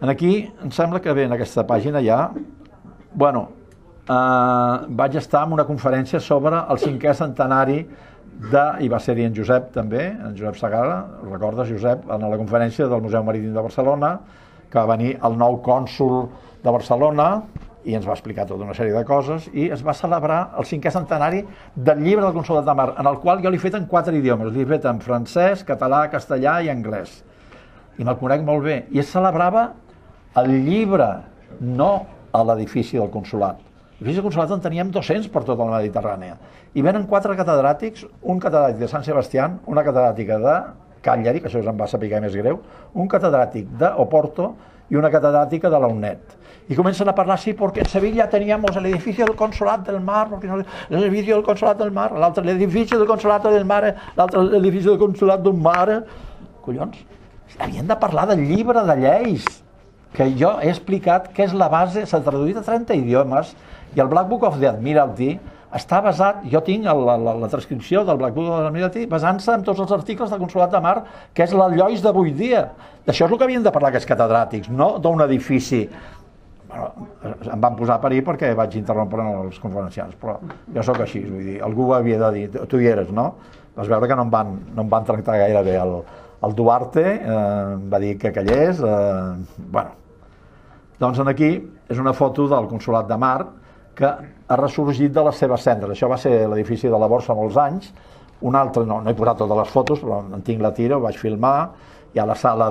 aquí em sembla que ve en aquesta pàgina ja, bueno, vaig estar en una conferència sobre el 5è centenari i va ser-hi en Josep també, en Josep Segarra, recordes Josep, en la conferència del Museu Marítim de Barcelona, que va venir el nou cònsol de Barcelona i ens va explicar tota una sèrie de coses, i es va celebrar el 5è centenari del llibre del Consolat de Mar, en el qual jo l'he fet en 4 idiomes, l'he fet en francès, català, castellà i anglès, i me'l conec molt bé, i es celebrava el llibre, no a l'edifici del Consolat. L'edifici del Consolat en teníem 200 per tota la Mediterrània, i venen 4 catedràtics, un catedràtic de Sant Sebastián, una catedràtica de Cagliari, que això em va saber més greu, un catedràtic d'Oporto i una catedràtica de la UNED. Y comienzan a hablar así, porque en Sevilla teníamos el edificio del Consolat del Mar, porque no, el edificio del Consolat del Mar, l'altre l'edifici del Consolat del Mar, l'altre l'edifici del Consolat del Mar. Collons, havien de parlar del llibre de lleis, que jo he explicat que és la base, s'ha traduït a 30 idiomes, i el Black Book of the Admiralty està basat, jo tinc la transcripció del Black Book of the Admiralty basant-se en tots els articles del Consolat de Mar, que és la Llois d'avui dia. D'això és el que havien de parlar aquests catedràtics, no d'un edifici. Bueno, em van posar a parir perquè vaig interrompre els conferenciants, però jo sóc així, vull dir, algú ho havia de dir, tu hi eres, no? Vas veure que no em van tractar gaire bé. El Duarte em va dir que callés, bueno. Doncs aquí és una foto del Consolat de Mar que ha ressorgit de les seves cendres. Això va ser l'edifici de la Borsa molts anys. Un altre, no he posat totes les fotos, però en tinc la tira, ho vaig filmar. Hi ha la sala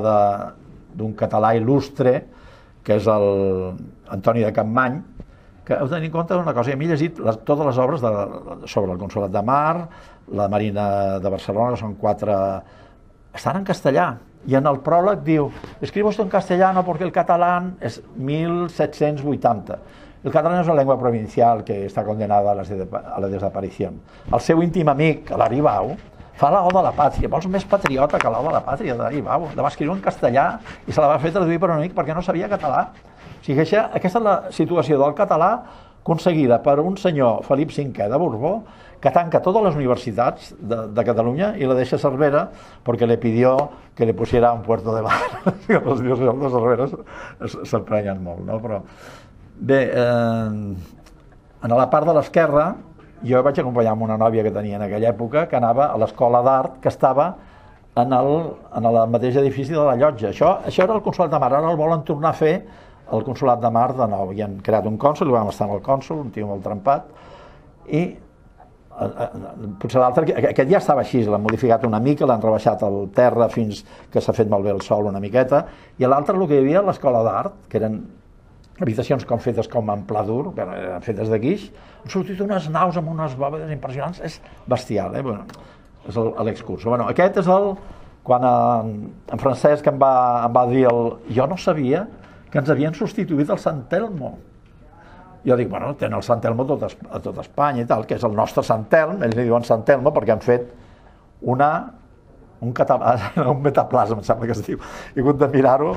d'un català il·lustre, que és Antoni de Campmany, que heu de tenir en compte una cosa, a mi he llegit totes les obres sobre el Consolat de Mar, la Marina de Barcelona, que són 4... Estan en castellà, i en el pròleg diu «Escribo esto en castellano porque el catalán es 1780». El catalán és una llengua provincial que està condenada a la desaparició. El seu íntim amic, l'Ari Bau, fa la Oda a la Pàtria. Vols més patriota que l'Oda a la Pàtria d'Ari Bau? La va escriure en castellà i se la va fer traduir per un amic perquè no sabia català. O sigui, aquesta és la situació del català aconseguida per un senyor Felip V de Borbó, que tanca todas las universitats de Catalunya i la deixa a Cervera perquè le pidió que le pusiera un puerto de mar. Els dioses de Cervera s'emprenyen molt, no? Però bé, en la part de l'esquerra jo vaig acompanyar amb una nòvia que tenia en aquella època que anava a l'escola d'art que estava en el mateix edifici de la Llotja. Això era el Consolat de Mar, ara el volen tornar a fer el Consolat de Mar de nou. I han creat un cònsol, i vam estar amb el cònsol, un tio molt trempat, i potser l'altre, aquest ja estava així, l'han modificat una mica, l'han rebaixat el terra fins que s'ha fet malbé el sol una miqueta, i a l'altre el que hi havia a l'escola d'art, que eren habitacions fetes com en pla dur, fetes de guix, han sortit unes naus amb unes bòvedes impressionants, és bestial, Bueno, és l'excurso. Bueno, aquest és quan en Francesc em va dir jo no sabia que ens havien substituït el Sant Telmo. Jo dic, bueno, tenen el Sant Telmo a tot Espanya i tal, que és el nostre Sant Telm, ells li diuen Sant Telmo perquè han fet un metaplasma, em sembla que es diu. He hagut de mirar-ho,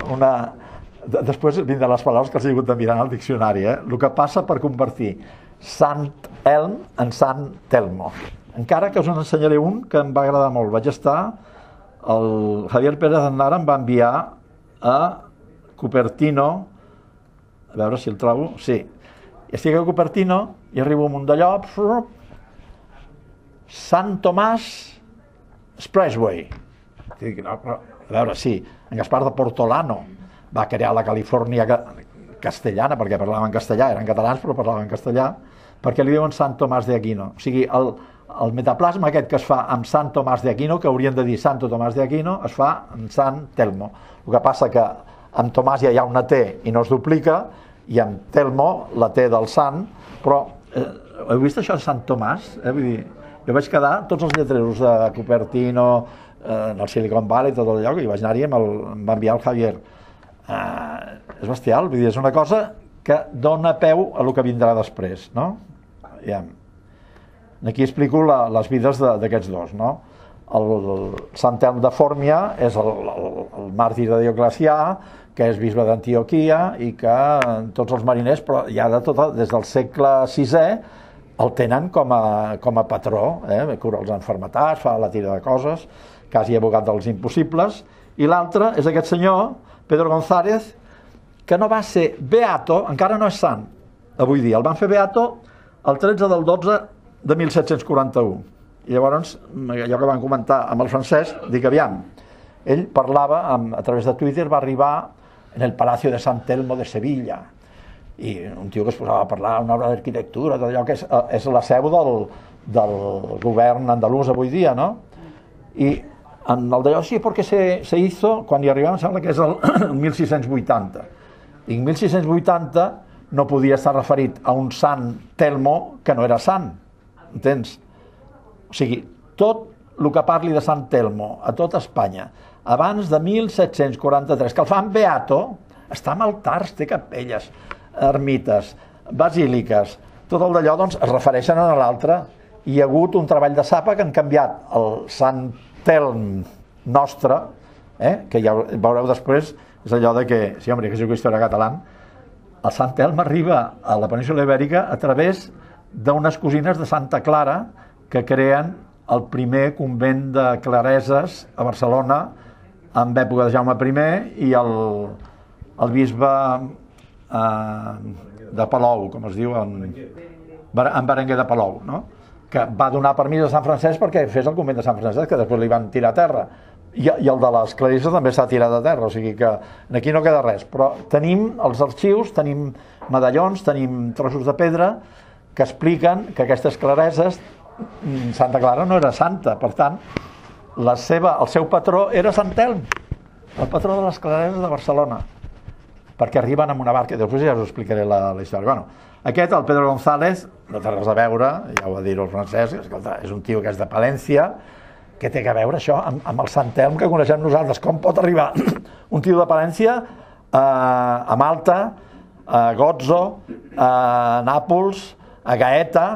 després vindran les paraules que els he hagut de mirar en el diccionari, el que passa per convertir Sant Elm en Sant Telmo. Encara que us ensenyaré un que em va agradar molt. Vaig estar, el Javier Pérez Aznar em va enviar a Cupertino, a veure si el trobo, sí. Estic a Cupertino i arribo a un munt de llocs, Sant Tomàs Expressway. Dic, no, però, a veure, sí, en Gaspar de Portolano va crear la Califòrnia castellana, perquè parlaven castellà, eren catalans però parlaven castellà, perquè li diuen Sant Tomàs de Aquino. O sigui, el metaplasma aquest que es fa amb Sant Tomàs de Aquino, que haurien de dir Santo Tomàs de Aquino, es fa amb Sant Telmo. El que passa que amb Tomàs ja hi ha una T i no es duplica, i amb Telmo, la T del Sant, però heu vist això de Sant Tomàs? Vull dir, jo vaig quedar, tots els lletreros de Cupertino, en el Silicon Valley, tot el lloc, i vaig anar-hi, em va enviar el Javier. És bestial, vull dir, és una cosa que dona peu a el que vindrà després, no? Aquí explico les vides d'aquests dos, no? El Sant Telm de Fòrmia és el màrtir de Dioclecià, que és bisbe d'Antioquia i que tots els mariners, però ja des del segle VI, el tenen com a patró, cura els enfermetats, fa la tira de coses, quasi abogat dels impossibles. I l'altre és aquest senyor, Pedro González, que no va ser beato, encara no és sant, avui dia. El van fer beato el 13 del 12 de 1741. I llavors, allò que van comentar amb el Francesc, dic, aviam, ell parlava, a través de Twitter, va arribar en el Palacio de Sant Telmo de Sevilla, i un tio que es posava a parlar una obra d'arquitectura, tot allò que és la seu del govern andalús avui dia, no? I en el d'allò sí, perquè se hizo, quan hi arribem, em sembla que és el 1680. I en 1680 no podia estar referit a un Sant Telmo que no era sant, entens? O sigui, tot el que parli de Sant Telmo a tota Espanya, abans de 1743, que el fan beato, està amb altars, té capelles, ermites, basíliques, tot el d'allò, doncs, es refereixen a l'altre. Hi ha hagut un treball de sapa que han canviat el Sant Telm nostre, que ja veureu després, és allò de que, sí, home, que és història catalana, el Sant Telm arriba a la península Ibèrica a través d'unes cosines de Santa Clara que creen el primer convent de clareses a Barcelona en època de Jaume I i el bisbe de Palou, com es diu, en Berenguer de Palou, no? Que va donar permís a Sant Francesc perquè fes el convent de Sant Francesc, que després li van tirar a terra. I el de les clarisses també s'ha tirat a terra, o sigui que aquí no queda res. Però tenim els arxius, tenim medallons, tenim trossos de pedra que expliquen que aquestes clareses, Santa Clara no era santa, per tant, el seu patró era Sant Telm, el patró de les clareses de Barcelona, perquè arriben amb una barca, després ja us explicaré la història. Bueno, aquest, el Pedro González, no té res a veure, ja ho va dir el Francesc, escolta, és un tio que és de Palència, que té a veure això amb el Sant Telm que coneixem nosaltres. Com pot arribar un tio de Palència a Malta, a Gozo, a Nàpols, a Gaeta,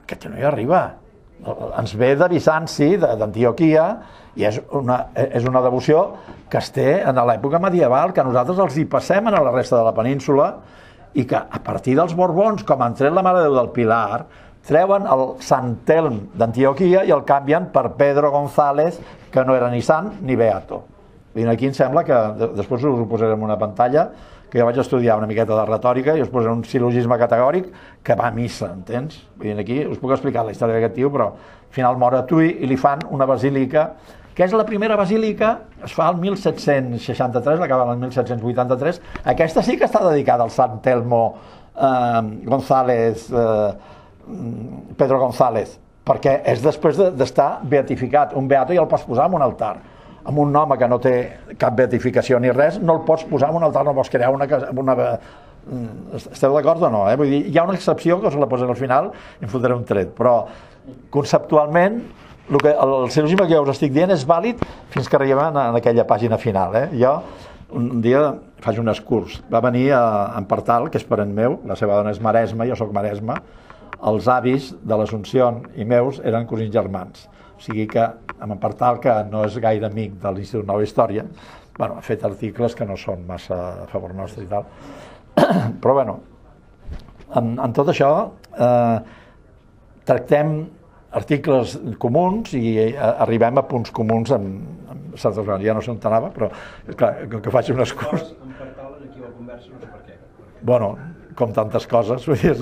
que no hi arriba. Ens ve de Bizanci, d'Antioquia, i és una devoció que es té en l'època medieval, que nosaltres els hi passem a la resta de la península, i que a partir dels Borbons, com han tret la Mare de Déu del Pilar, treuen el Sant Telm d'Antioquia i el canvien per Pedro González, que no era ni sant ni beato. I aquí em sembla que, després us ho posaré en una pantalla, que jo vaig estudiar una miqueta de retòrica i us posaré un sil·logisme categòric que va a missa, entens? Vull dir, aquí us puc explicar la història d'aquest tio, però al final mor a Tui i li fan una basílica, que és la primera basílica, es fa el 1763, l'acaba el 1783. Aquesta sí que està dedicada al Sant Telmo González, Pedro González, perquè és després d'estar beatificat. Un beato ja el pots posar en un altar. Amb un home que no té cap beatificació ni res, no el pots posar en un altar, no pots crear una... Esteu d'acord o no? Vull dir, hi ha una excepció que us la posaré al final i em fotré un tret, però conceptualment el sil·logisme que jo us estic dient és vàlid fins que arribem en aquella pàgina final. Jo un dia faig un excurs, va venir en Partal, que és parent meu, la seva dona és maresma, jo soc maresma, els avis de l'Assumpció i meus eren cosins germans, o sigui que en Partal, que no és gaire amic de l'Institut Nova Història, ha fet articles que no són massa a favor nostre i tal, però en tot això tractem articles comuns i arribem a punts comuns amb certes coses. Ja no sé on t'anava, però clar, com que faig un excurs... En Partal, aquí la conversa, no sé per què. Bueno, com tantes coses, vull dir,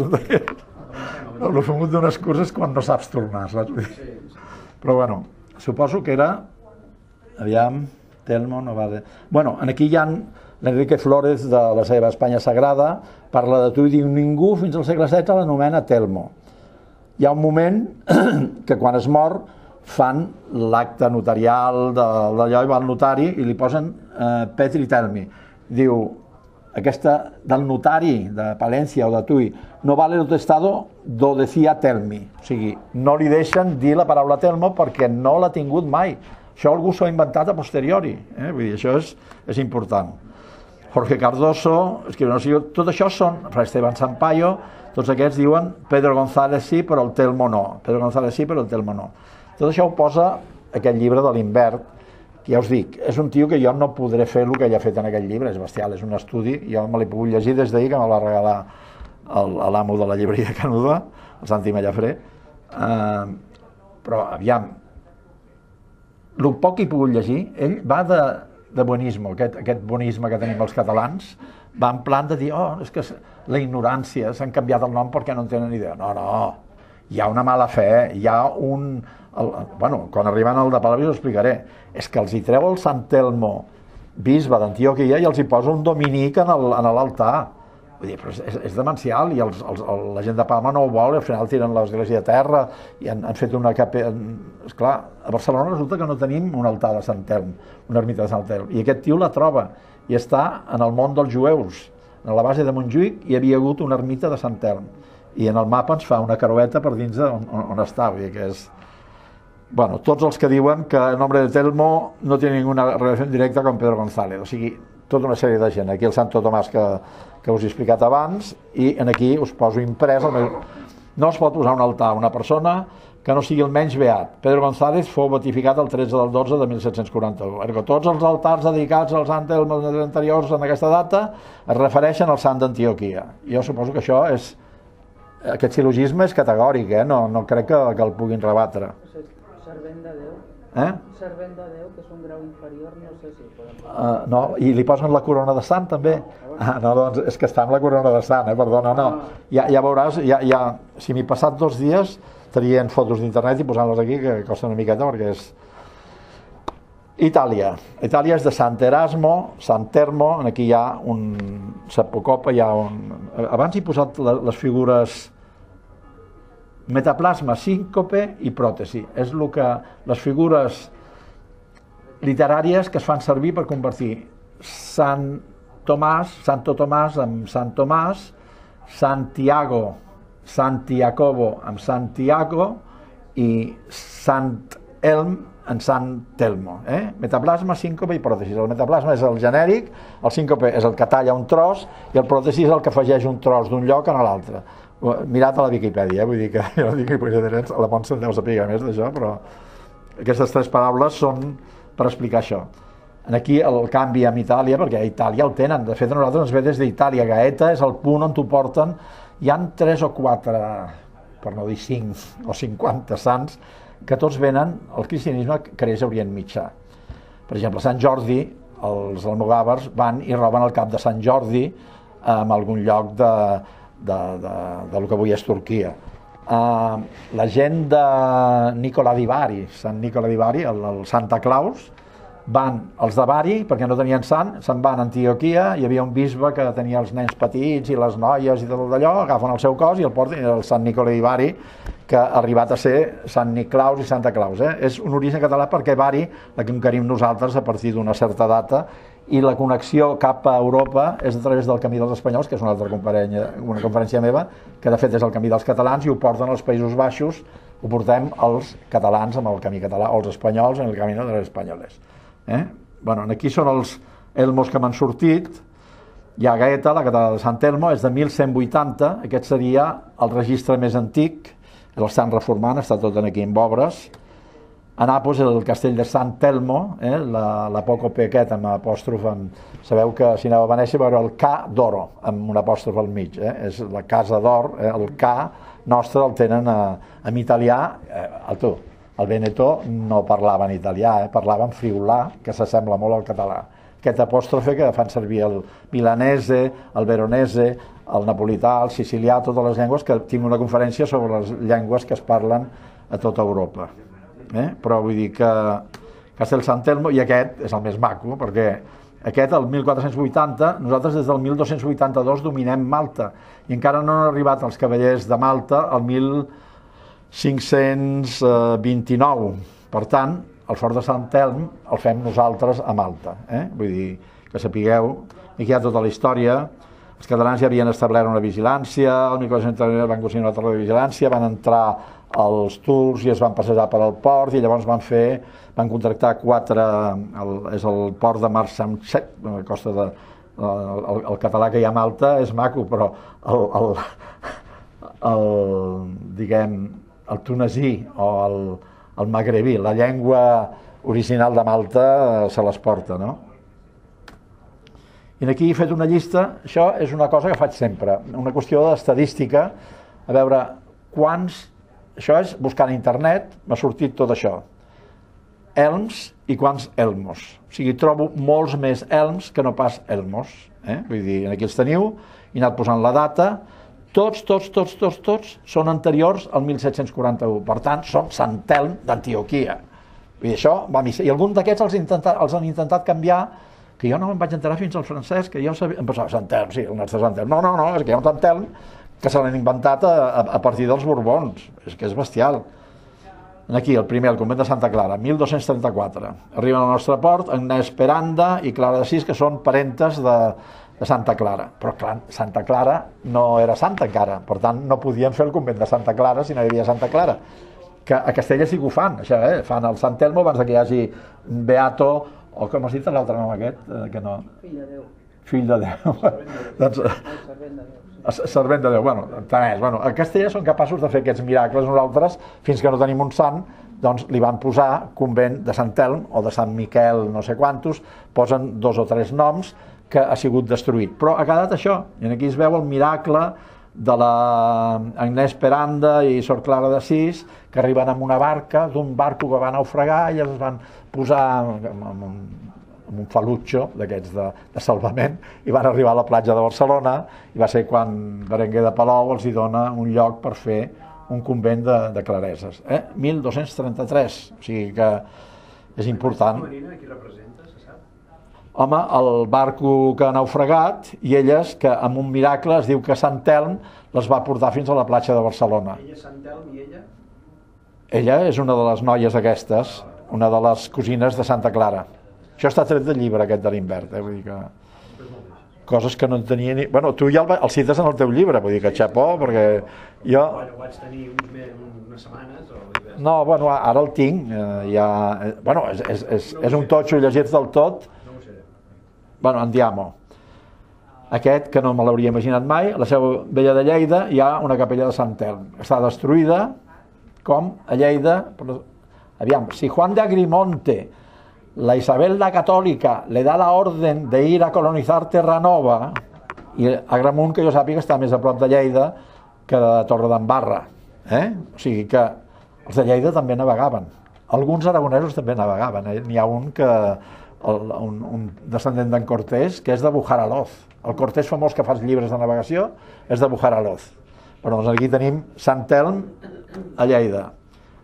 el famut d'un excurs és quan no saps tornar, saps? Però suposo que era... Aviam, Telmo, no va... Aquí hi ha l'Enrique Flores de la seva Espanya Sagrada, parla de tu i diu ningú fins al segle XVI l'anomena Telmo. Hi ha un moment que quan es mor fan l'acte notarial d'allò i va al notari i li posen Petri Telmi. Diu, aquesta del notari de Palència o de Tui, no vale el testado do decía Telmi. O sigui, no li deixen dir la paraula Telmo perquè no l'ha tingut mai. Això algú s'ho ha inventat a posteriori. Vull dir, això és important. Jorge Cardoso, tot això són, Fra Esteban Sampaio, tots aquests diuen Pedro González sí, però el Telmo no. Pedro González sí, però el Telmo no. Tot això ho posa aquest llibre de l'Imbert, que ja us dic, és un tio que jo no podré fer el que ell ha fet en aquest llibre, és bestial, és un estudi, jo me l'he pogut llegir des d'ahir, que me va regalar l'amo de la llibreria Canuda, el Santi Mallafré, però aviam, el poc que he pogut llegir, ell va de bonisme, aquest bonisme que tenim els catalans, va en plan de dir, és que la ignorància, s'han canviat el nom perquè no en tenen idea. No, hi ha una mala fe, hi ha un... Quan arriben al de Palau ho explicaré, és que els hi treu el Sant Telmo, bisbe d'Antioquia, i els hi posa un dominic en l'altar. Vull dir, però és demencial, i la gent de Palma no ho vol, i al final tiren l'església a terra, i han fet una capella... Esclar, a Barcelona resulta que no tenim un altar de Sant Telm, una ermita de Sant Telm, i aquest tio la troba, i està en el món dels jueus. A la base de Montjuïc hi havia hagut una ermita de Sant Telm, i en el mapa ens fa una carueta per dins on està, vull dir que és... Tots els que diuen que el nombre de Telmo no té ninguna relació directa con Pedro González, o sigui, tota una sèrie de gent. Aquí el Santo Tomàs que us he explicat abans, i aquí us poso imprès el meu... No es pot posar un altar a una persona que no sigui el menys beat. Pedro González fou beatificat el 13 del 12 de 1741. Ergo, tots els altars dedicats al Sant Telmo anteriors en aquesta data es refereixen al Sant d'Antioquia. Jo suposo que això és... Aquest sil·logisme és categòric, no crec que el puguin rebatre. Servent de Déu. Servent de Déu, que és un grau inferior, no sé si podem... No, i li posen la corona de sant també. No, doncs és que està amb la corona de sant, perdona, no. Ja veuràs, si m'he passat 2 dies traient fotos d'internet i posant-les aquí, que costa una miqueta perquè és... Itàlia. Itàlia és de Sant Erasmo, Sant Termo, aquí hi ha un Sapocopa, hi ha un... Abans he posat les figures metaplasma, síncope i pròtesi. És el que les figures literàries que es fan servir per convertir Santo Tomàs amb Sant Tomàs, Santiago, Santiacobo amb Santiago i Sant Elm en Sant Telmo. Metaplasma, síncope i pròtesi. El metaplasma és el genèric, el síncope és el que talla un tros i el pròtesi és el que afegeix un tros d'un lloc a l'altre. Mirat a la Viquipèdia, vull dir que jo dic que la Montse en deu saber més d'això, però aquestes 3 paraules són per explicar això. Aquí el canvi amb Itàlia, perquè a Itàlia el tenen, de fet a nosaltres ens ve des d'Itàlia, Gaeta és el punt on t'ho porten, hi han 3 o 4, per no dir 5 o 50 sants, que tots venen, el cristianisme creix a Orient Mitjà. Per exemple, a Sant Jordi, els almogàvers van i roben el cap de Sant Jordi en algun lloc del que avui és Turquia. La gent de Nicola di Bari, Sant Nicola di Bari, el Santa Claus, van els de Bari, perquè no tenien sant, se'n van a Antioquia, hi havia un bisbe que tenia els nens petits i les noies i tot d'allò, agafen el seu cos i el porten, el Sant Nicola di Bari, que ha arribat a ser Sant Niclaus i Santa Claus. És un origen català perquè Bari la conquerim nosaltres a partir d'una certa data i la connexió cap a Europa és a través del Camí dels Espanyols, que és una altra conferència meva, que de fet és el Camí dels Catalans i ho porten als Països Baixos, ho portem els catalans amb el Camí català, o els espanyols en el Camí de les Espanyoles. Aquí són els elmos que m'han sortit. Hi ha Gaeta, la catedral de Sant Elmo, és de 1180, aquest seria el registre més antic, l'estan reformant, està tot aquí amb obres. A Nàpols, el castell de Sant Elmo, l'apòcope aquest amb apòstrof, sabeu que si aneu a Venècia veureu el Ca d'Oro, amb un apòstrof al mig, és la casa d'or, el Ca nostre el tenen en italià, el Veneto no parlava en italià, parlava en friulà, que s'assembla molt al català. Aquest apòstrofe que fan servir el milanese, el veronese, el napolità, el sicilià, totes les llengües, que tinc una conferència sobre les llengües que es parlen a tota Europa. Però vull dir que Castell Sant Elmo, i aquest és el més maco, perquè aquest, el 1480, nosaltres des del 1282 dominem Malta, i encara no han arribat els cavallers de Malta al 1529. Per tant, el fort de Sant Elm el fem nosaltres a Malta. Vull dir, que sapigueu, aquí hi ha tota la història. Els catalans ja havien establert una vigilància, el 1439 van construir una torre de vigilància, van entrar els turcs i es van passejar per al port i llavors van contractar 4, és el port de Marsamxet, a la costa de... El català que hi ha a Malta és maco, però el tunesí o el magrebí, la llengua original de Malta se les porta, no? I aquí he fet una llista, això és una cosa que faig sempre, una qüestió d'estadística, a veure quants, això és buscant a internet, m'ha sortit tot això, elms i quants elmos, o sigui, trobo molts més elms que no pas elmos, vull dir, aquí els teniu, he anat posant la data, tots són anteriors al 1741, per tant, són Sant Elm d'Antioquia, vull dir, això va a missa, i algun d'aquests els han intentat canviar, que jo no me'n vaig enterar fins al francès, que jo sabia... Em pensava, Sant Elm, sí, el nostre Sant Elm. No, és que hi ha un Sant Elm que se l'han inventat a partir dels Borbons. És que és bestial. Aquí, el primer, el convent de Santa Clara, 1234. Arriben al nostre port, Agnès Peranda i Clara d'Assís, que són parentes de Santa Clara. Però, clar, Santa Clara no era santa encara. Per tant, no podien fer el convent de Santa Clara si no hi havia Santa Clara. Que a Castella sí que ho fan, això, fan el Sant Elmo abans que hi hagi Beato, o com has dit l'altre nom aquest? Que no... Fill de Déu. Fill de Déu. Doncs, servent de Déu. Bueno, tant és. Bueno, a Castella són capaços de fer aquests miracles. Nosaltres, fins que no tenim un sant, doncs li van posar convent de Sant Elm o de Sant Miquel, no sé quantos, posen 2 o 3 noms que ha sigut destruït. Però ha quedat això. I aquí es veu el miracle de la Agnès Peranda i Sor Clara d'Assís, que arriben amb una barca, d'un barco que va naufragar, i es van posar amb un falutxo d'aquests de salvament i van arribar a la platja de Barcelona, i va ser quan Berenguer de Palou els hi dona un lloc per fer un convent de clareses. 1233, o sigui que és important. Qui representa, se sap? Home, el barco que ha naufragat, i elles, que amb un miracle es diu que Sant Elm les va portar fins a la platja de Barcelona. Ella és Sant Elm i ella? Ella és una de les noies aquestes, una de les cosines de Santa Clara. Això està tret del llibre aquest de l'Invert, vull dir que... Coses que no en tenia ni... Bueno, tu ja el cites en el teu llibre, vull dir que xapó, perquè jo... Bueno, vaig tenir unes setmanes o... No, bueno, ara el tinc, ja... Bueno, és un totxo llegit del tot. No ho sé. Bueno, andiamo. Aquest, que no me l'hauria imaginat mai, a la Seu Vella de Lleida hi ha una capella de Sant Elm. Està destruïda, com a Lleida... Aviam, si Juan de Agrimonte la Isabel la Católica le da la orden de ir a colonizar Terranova, i Agramunt, que jo sàpiga, està més a prop de Lleida que de Torredembarra, o sigui que els de Lleida també navegaven, alguns aragonesos també navegaven, n'hi ha un que un descendent d'en Cortés que és de Bujaraloz, el Cortés famós que fa els llibres de navegació és de Bujaraloz. Però doncs aquí tenim Sant Telm a Lleida,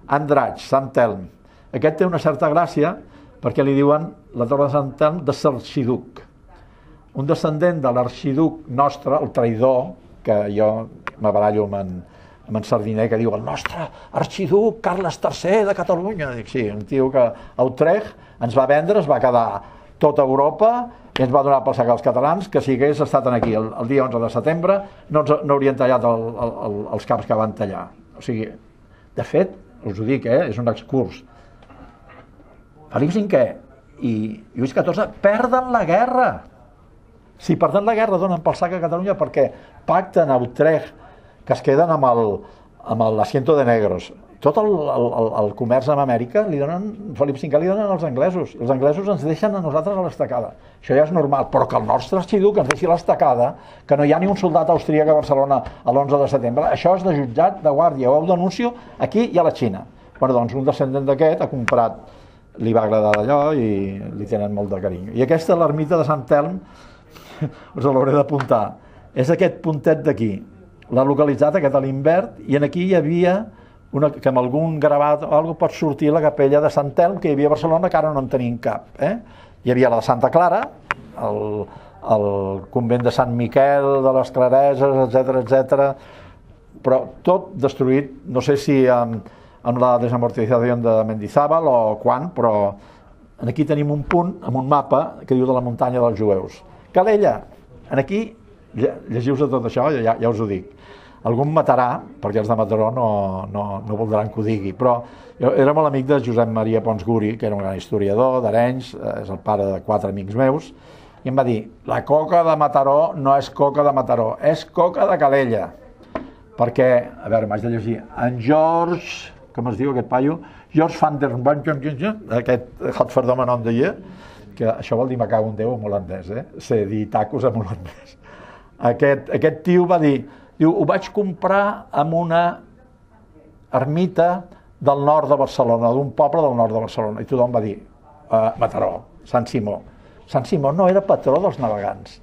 Andratx, Sant Telm. Aquest té una certa gràcia perquè li diuen la torre de Sant Telm de l'arxiduc. Un descendent de l'arxiduc nostre, el traïdor, que jo m'abarallo amb en Sardiner, que diu el nostre arxiduc Carles III de Catalunya. Dic, sí, un tio que a Utrecht ens va vendre, es va quedar tota Europa i ens va donar pel sac als catalans, que si hagués estat aquí el dia 11 de setembre no haurien tallat els caps que van tallar. O sigui, de fet, us ho dic, és un excurs. Felip V i Lluís XIV perden la guerra. Si perden la guerra donen pel sac a Catalunya perquè pacten a Utrecht que es queden amb l'asiento de negros. Tot el comerç amb Amèrica li donen, Felip V li donen als anglesos. Els anglesos ens deixen a nosaltres a l'estacada. Això ja és normal, però que el nostre arxiduc ens deixi a l'estacada, que no hi ha ni un soldat austríac a Barcelona l'11 de setembre, això és de jutjat, de guàrdia, ho denuncio aquí i a la Xina. Bueno, doncs un descendent d'aquest ha comprat, li va agradar d'allò i li tenen molt de carinyo. I aquesta, l'ermita de Sant Telm, us l'hauré d'apuntar, és aquest puntet d'aquí. L'ha localitzat aquest a l'Invert i aquí hi havia que amb algun gravat o alguna pot sortir la capella de Sant Telm que hi havia a Barcelona, que ara no en tenim cap. Hi havia la de Santa Clara, el convent de Sant Miquel, de les Clareses, etc., però tot destruït, no sé si amb la desamortització de Mendizábal o quan, però aquí tenim un punt amb un mapa que diu de la muntanya dels jueus. Calella, aquí, llegiu-vos tot això, ja us ho dic. Algú em matarà, perquè els de Mataró no voldran que ho digui, però jo era molt amic de Josep Maria Pons Guri, que era un gran historiador d'Arenys, és el pare de 4 amics meus, i em va dir, la coca de Mataró no és coca de Mataró, és coca de Calella. Perquè, a veure, m'haig de llegir, en George, com es diu aquest paio, George van der Bank, aquest Hotferdom en nom deia, que això vol dir me cago en Déu en holandès, sé dir tacos en holandès. Aquest tio va dir, ho vaig comprar en una ermita del nord de Barcelona, d'un poble del nord de Barcelona, i tothom va dir, Mataró, Sant Simó. Sant Simó no era patró dels navegants.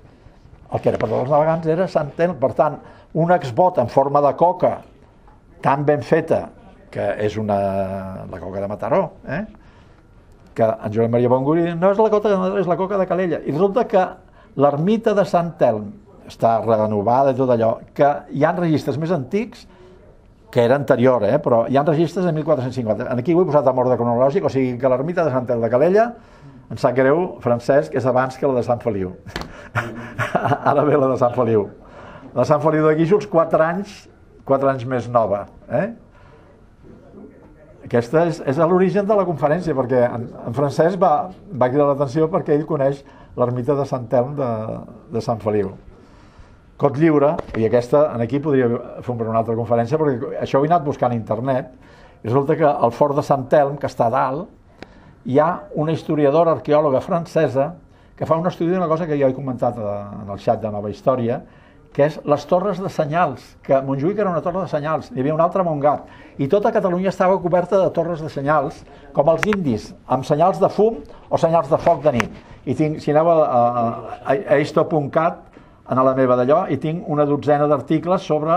El que era patró dels navegants era Sant Telm. Per tant, un exbot en forma de coca tan ben feta, que és la coca de Mataró, que en Joan Maria Bonguri no és la coca de Mataró, és la coca de Calella. I resulta que l'ermita de Sant Telm està renovada i tot allò, que hi ha registres més antics, que era anterior, però hi ha registres de 1450. Aquí ho he posat en ordre cronològic, o sigui que l'ermita de Sant Telm de Calella, em sap greu, Francesc, és abans que la de Sant Feliu. Ara ve la de Sant Feliu. La de Sant Feliu de Guíxols, 4 anys més nova. Aquesta és l'origen de la conferència, perquè en Francesc va cridar l'atenció perquè ell coneix l'ermita de Sant Telm de Sant Feliu. Cotlliure, i aquesta, aquí podria fer una altra conferència, perquè això ho he anat buscant a internet, i resulta que al fort de Sant Telm, que està a dalt, hi ha una historiadora arqueòloga francesa que fa un estudi d'una cosa que jo he comentat en el xat de Nova Història, que és les torres de senyals, que Montjuïc era una torre de senyals, hi havia una altra a Montgat, i tota Catalunya estava coberta de torres de senyals, com els indis, amb senyals de fum o senyals de foc de nit. I si aneu a isto.cat, a la meva d'allò, i tinc una dotzena d'articles sobre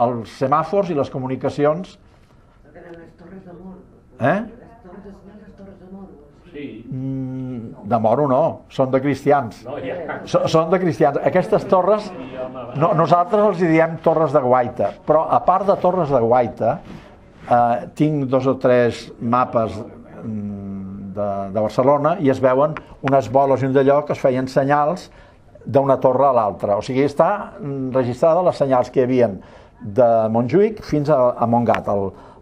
els semàfors i les comunicacions. Les torres de moro. Les torres de moro. Sí. De moro no, són de cristians. Són de cristians. Aquestes torres, nosaltres els diem torres de guaita, però a part de torres de guaita, tinc 2 o 3 mapes de Barcelona i es veuen unes boles i un d'allò que es feien senyals d'una torre a l'altra. O sigui, està registrada les senyals que hi havia de Montjuïc fins a Montgat. A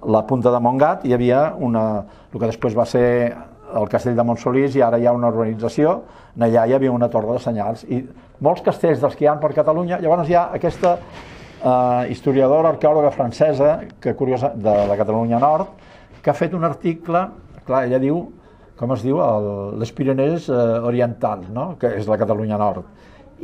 la punta de Montgat hi havia el que després va ser el castell de Montsolís i ara hi ha una urbanització, allà hi havia una torre de senyals. I molts castells dels que hi ha per Catalunya, llavors hi ha aquesta historiadora arqueòloga francesa, que curiosa, de la Catalunya Nord, que ha fet un article, clar, ella diu com es diu, les Pyrenees orientals, no? Que és la Catalunya Nord.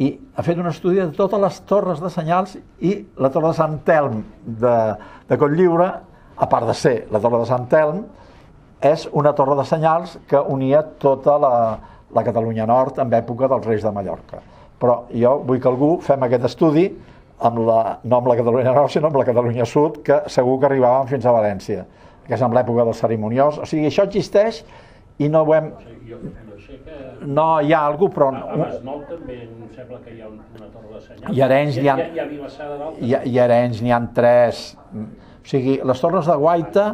I ha fet un estudi de totes les torres de senyals i la torre de Sant Telm de Cotlliure, a part de ser la torre de Sant Telm, és una torre de senyals que unia tota la Catalunya Nord en època dels Reis de Mallorca. Però jo vull que algú fem aquest estudi no amb la Catalunya Nord, sinó amb la Catalunya Sud, que segur que arribàvem fins a València, que és en l'època del cerimoniós. O sigui, això existeix i no ho hem... No, hi ha algú, però... A Masnou també em sembla que hi ha una torre de senyals. I a Arenys n'hi ha... I a Vilassar de Dalt. I a Arenys n'hi ha 3. O sigui, les torres de guaita,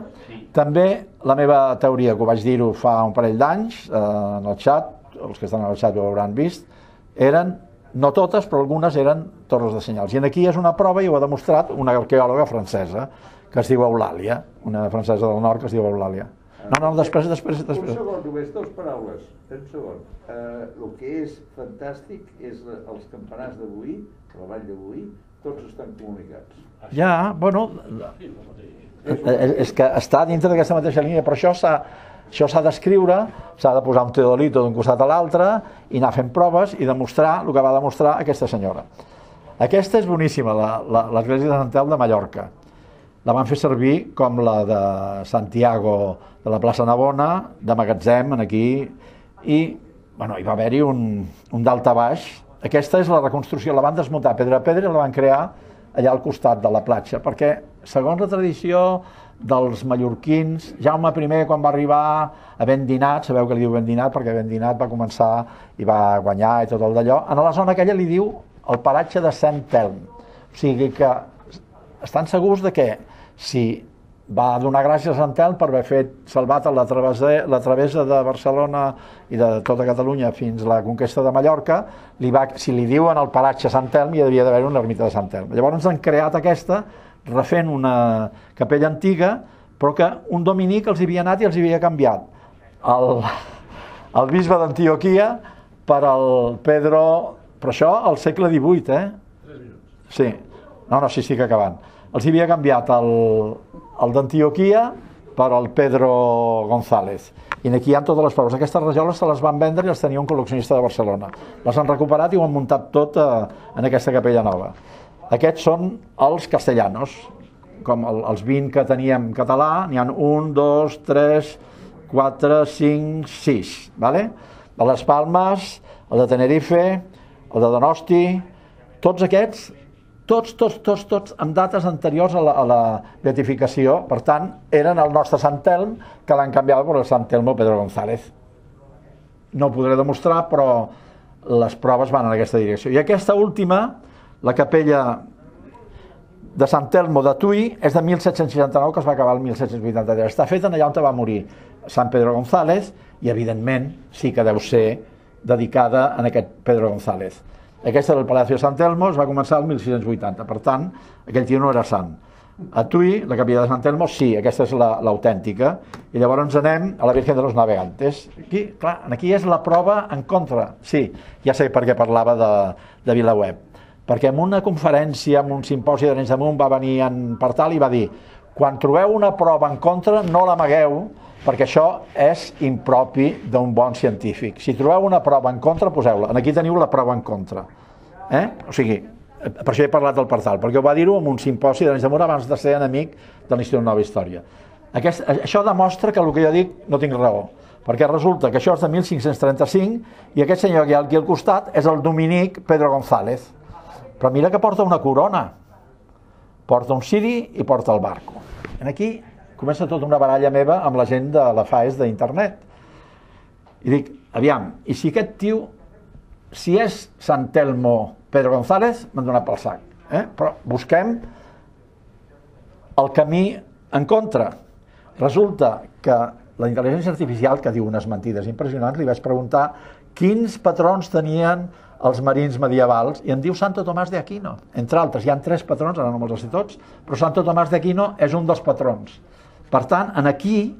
també la meva teoria, que ho vaig dir-ho fa un parell d'anys, en el xat, els que estan en el xat ho hauran vist, eren, no totes, però algunes eren torres de senyals. I aquí és una prova, i ho ha demostrat una arqueòloga francesa, que es diu Eulàlia, una francesa del nord que es diu Eulàlia. No, després. Un segon, només 2 paraules. Un segon. El que és fantàstic és els campanars de Boí, la vall de Boí, tots estan comunicats. Ja, bueno, és que està dintre d'aquesta mateixa línia, però això s'ha d'escriure, s'ha de posar un teodolito d'un costat a l'altre i anar fent proves i demostrar el que va demostrar aquesta senyora. Aquesta és boníssima, l'església de Sant Telm de Mallorca. La van fer servir com la de Santiago de la plaça Navona, de magatzem, aquí, i hi va haver-hi un dalt a baix. Aquesta és la reconstrucció, la van desmuntar pedra a pedra i la van crear allà al costat de la platja, perquè segons la tradició dels mallorquins, Jaume I, quan va arribar a Vendinat, sabeu que li diu Vendinat perquè Vendinat va començar i va guanyar i tot el d'allò, en la zona aquella li diu el paratge de Sant Telm. O sigui que estan segurs de que si va donar gràcies a Sant Telm per haver salvat la travessa de Barcelona i de tota Catalunya fins a la conquesta de Mallorca, si li diuen el paratge Sant Telm, hi havia d'haver una ermita de Sant Telm. Llavors han creat aquesta, refent una capella antiga, però que un dominic els hi havia anat i els hi havia canviat el bisbe d'Antioquia per el Pedro... Però això al segle XVIII, 3 minuts. Sí. No, sí, estic acabant. Els havia canviat el d'Antioquia per el Pedro González. I aquí hi ha totes les proves. Aquestes rajoles se les van vendre i les tenia un col·leccionista de Barcelona. Les han recuperat i ho han muntat tot en aquesta capella nova. Aquests són els castellanos, com els 20 que teníem en català, n'hi ha 1, 2, 3, 4, 5, 6. De les Palmes, el de Tenerife, el de Donosti, tots aquests, tots amb dates anteriors a la beatificació, per tant, eren el nostre Sant Telm, que l'han canviat per el Sant Telmo Pedro González. No ho podré demostrar, però les proves van en aquesta direcció. I aquesta última, la capella de Sant Telmo de Tui, és de 1769, que es va acabar el 1783. Està feta allà on va morir Sant Pedro González, i evidentment sí que deu ser dedicada a aquest Pedro González. Aquesta era el Palacio de Sant Telmo, es va començar el 1680, per tant, aquell tio no era sant. A Tui, la capella de Sant Telmo, sí, aquesta és l'autèntica, i llavors anem a la Virgen de los Navegantes. Aquí és la prova en contra, sí, ja sé per què parlava de VilaWeb, perquè en una conferència, en un simposi d'Arenys de Munt, va venir en Partal i va dir: quan trobeu una prova en contra, no l'amagueu, perquè això és impropi d'un bon científic. Si trobeu una prova en contra, poseu-la. Aquí teniu la prova en contra. O sigui, per això he parlat del Partal, perquè ho va dir-ho en un simposi d'Arenys de Munt abans de ser enemic de l'Institut Nova Història. Això demostra que el que jo dic no tinc raó, perquè resulta que això és de 1535 i aquest senyor que hi ha aquí al costat és el dominic Pedro González. Però mira que porta una corona, porta un ciri i porta el barco. Aquí comença tota una baralla meva amb la gent de la FAES d'internet. I dic, aviam, i si aquest tio, si és Sant Telmo Pedro González, m'han donat pel sac. Però busquem el camí en contra. Resulta que la intel·ligència artificial, que diu unes mentides impressionants, li vaig preguntar quins patrons tenien els marins medievals, i em diu Santo Tomàs de Aquino. Entre altres, hi ha 3 patrons, ara no me'ls sé tots, però Santo Tomàs de Aquino és un dels patrons. Per tant, aquí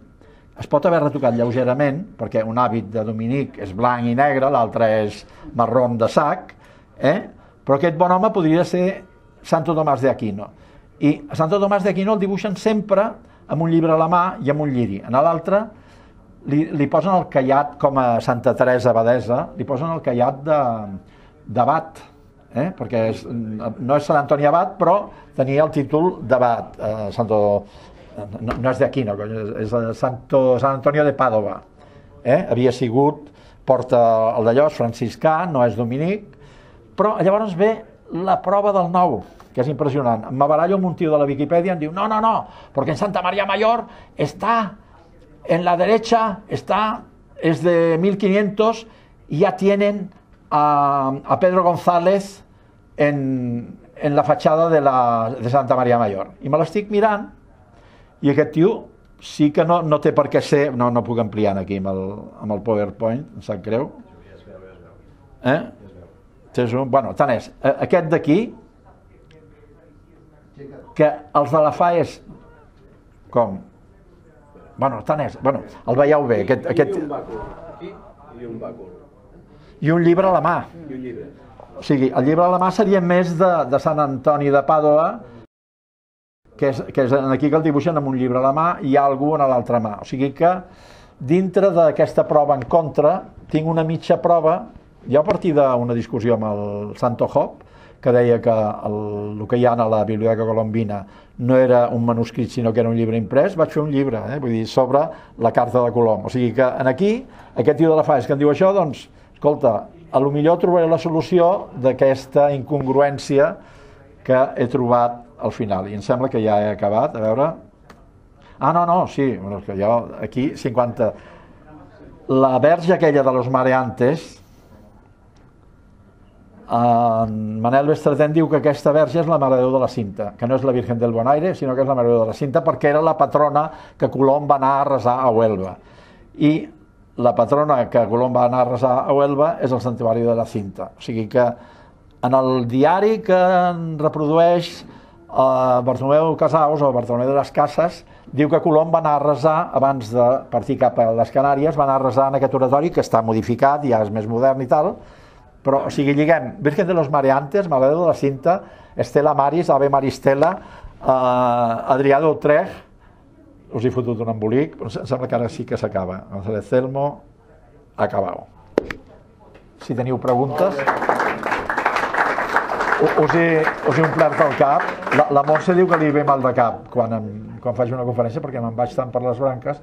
es pot haver retocat lleugerament, perquè un hàbit de dominic és blanc i negre, l'altre és marrón de sac, però aquest bon home podria ser Santo Tomàs de Aquino. I a Santo Tomàs de Aquino el dibuixen sempre amb un llibre a la mà i amb un lliri. En l'altre li posen el callat com a Santa Teresa Abadesa, li posen el callat d'abat, perquè no és Sant Antoni Abat, però tenia el títol d'abat. No és d'aquí, no, és Sant Antonio de Pàdova. Havia sigut, porta el d'allò, és franciscà, no és dominic, però llavors ve la prova del nou, que és impressionant. Me barallo amb un tio de la Viquipèdia i em diu no, perquè en Santa María Mayor está en la derecha, es de 1500 y ya tienen a Pedro González en la fachada de Santa María Mayor. I me l'estic mirant i aquest tio sí que no té per què ser... No puc ampliar aquí amb el PowerPoint, em sap greu. Bueno, tant és. Aquest d'aquí, que els de la FAES... Com? Bueno, tant és. Bueno, el veieu bé. I un bàcul. Aquí i un bàcul. I un llibre a la mà. I un llibre. O sigui, el llibre a la mà seria més de Sant Antoni de Pàdova, que és aquí que el dibuixen amb un llibre a la mà i hi ha algú a l'altra mà. O sigui que dintre d'aquesta prova en contra tinc una mitja prova, jo a partir d'una discussió amb el Santo Job, que deia que el que hi ha a la Biblioteca Colombina no era un manuscrit sinó que era un llibre imprès, vaig fer un llibre, vull dir, sobre la carta de Colom. O sigui que aquí, aquest tio de la FAES que em diu això, doncs, escolta, a lo millor trobaré la solució d'aquesta incongruència que he trobat al final. I em sembla que ja he acabat, a veure... Sí, que jo aquí 50... La verge aquella de los mareantes, Manel Bestretén diu que aquesta verge és la Mare de Déu de la Cinta, que no és la Virgen del Bonaire, sinó que és la Mare de Déu de la Cinta, perquè era la patrona que Colom va anar a resar a Huelva. I la patrona que Colom va anar a resar a Huelva és el Santuari de la Cinta. O sigui que en el diari que reprodueix Bartomeu Casaus o Bartomeu de les Cases diu que Colom va anar a resar, abans de partir cap a les Canàries, va anar a resar en aquest oratori que està modificat, ja és més modern i tal, però, o sigui, lliguem Virgen de los Mareantes, Mare de Déu de la Cinta, Estela Maris, Ave Maristela, Adrià d'Utrecht, us he fotut un embolic, però em sembla que ara sí que s'acaba. González Celmo, acabau. Si teniu preguntes... Us he omplert el cap. La Montse diu que li ve mal de cap quan faig una conferència perquè me'n vaig tant per les branques,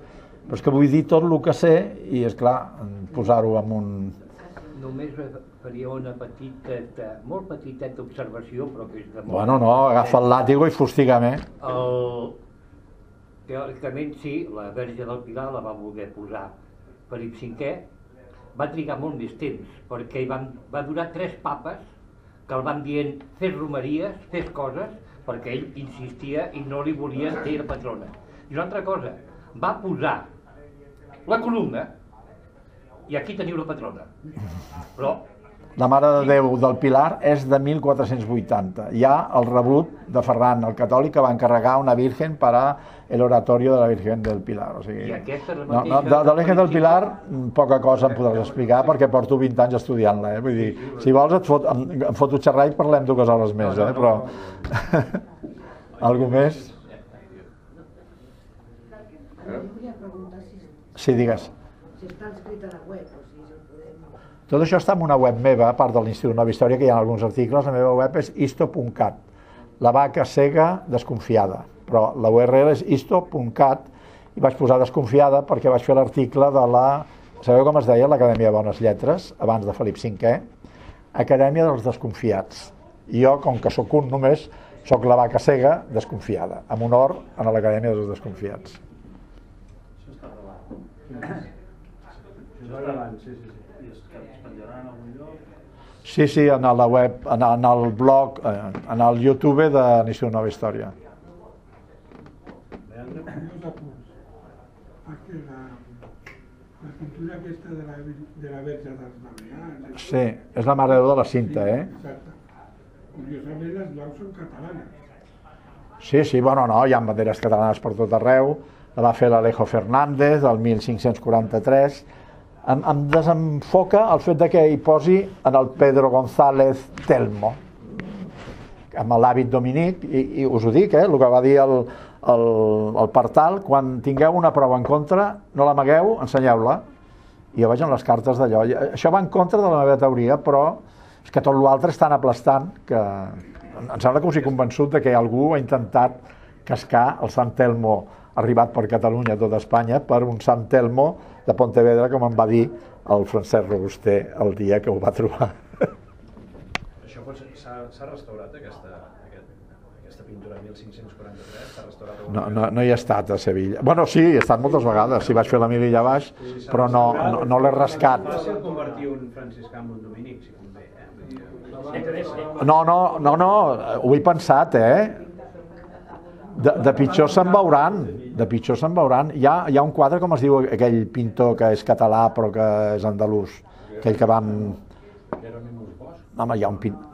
però és que vull dir tot el que sé i, és clar, posar-ho en un... Només faria una petita, molt petiteta observació, però que és de molt... Bueno, no, agafa el làtigo i fustiga'm, Teòricament sí, la Verge del Pilar la va voler posar Felip V, va trigar molt més temps, perquè va durar 3 papes que el van dient fes romeries, fes coses, perquè ell insistia i no li volien fer patrona. I una altra cosa, va posar la columna i aquí teniu la patrona. Però... La Mare de Déu del Pilar és de 1480. Hi ha el rebut de Ferran el Catòlic que va encarregar una Virgen per a l'oratorio de la Virgen del Pilar. O sigui, de la Virgen del Pilar poca cosa em podràs explicar perquè porto 20 anys estudiant-la. Vull dir, si vols em foto xerrar i parlem 2 hores més, però... Algú més? Sí, digues. Si està escrit a la web, o sigui, si el podem... Tot això està en una web meva, a part de l'Institut Nova Història, que hi ha alguns articles. La meva web és isto.cat, la vaca cega desconfiada, però la URL és isto.cat i vaig posar desconfiada perquè vaig fer l'article de la... Sabeu com es deia l'Acadèmia de Bones Lletres, abans de Felip V? Acadèmia dels Desconfiats. I jo, com que sóc un només, sóc la vaca cega desconfiada, amb honor a l'Acadèmia dels Desconfiats. Això està gravant. Això està gravant, sí. I es penjaran a algun lloc? Sí, en la web, en el blog, en el YouTube de l'Institut Nova Història. La pintura aquesta de la Verge dels Navegantes... Sí, és la Mare de Déu de la Cinta, Exacte. Curiosament, les blaus són catalanes. Sí, bueno, no, hi ha banderes catalanes per tot arreu. La va fer l'Alejo Fernández, el 1543. Em desenfoca el fet que hi posi en el Pedro González Telmo, amb l'hàbit dominic, i us ho dic, el que va dir el partal, quan tingueu una prova en contra, no l'amagueu, ensenyeu-la. I jo veig en les cartes d'allò. Això va en contra de la meva teoria, però és que tot l'altre és tan aplastant que em sembla que us he convençut de que algú ha intentat cascar el Sant Telmo arribat per Catalunya a tot Espanya per un Sant Telmo de Pontevedra, com em va dir el Francesc Robuster el dia que ho va trobar. Això s'ha restaurat, aquesta pintura de 1543? S'ha restaurat? No hi he estat a Sevilla. Bueno, sí, he estat moltes vegades. Sí, vaig fer la mili allà baix, però no l'he rascat. És fàcil convertir un franciscà en un dominic, si convé, No, ho he pensat, De pitjor se'n veuran, Hi ha un quadre, com es diu aquell pintor que és català però que és andalús, aquell que vam... Home, hi ha un pintor,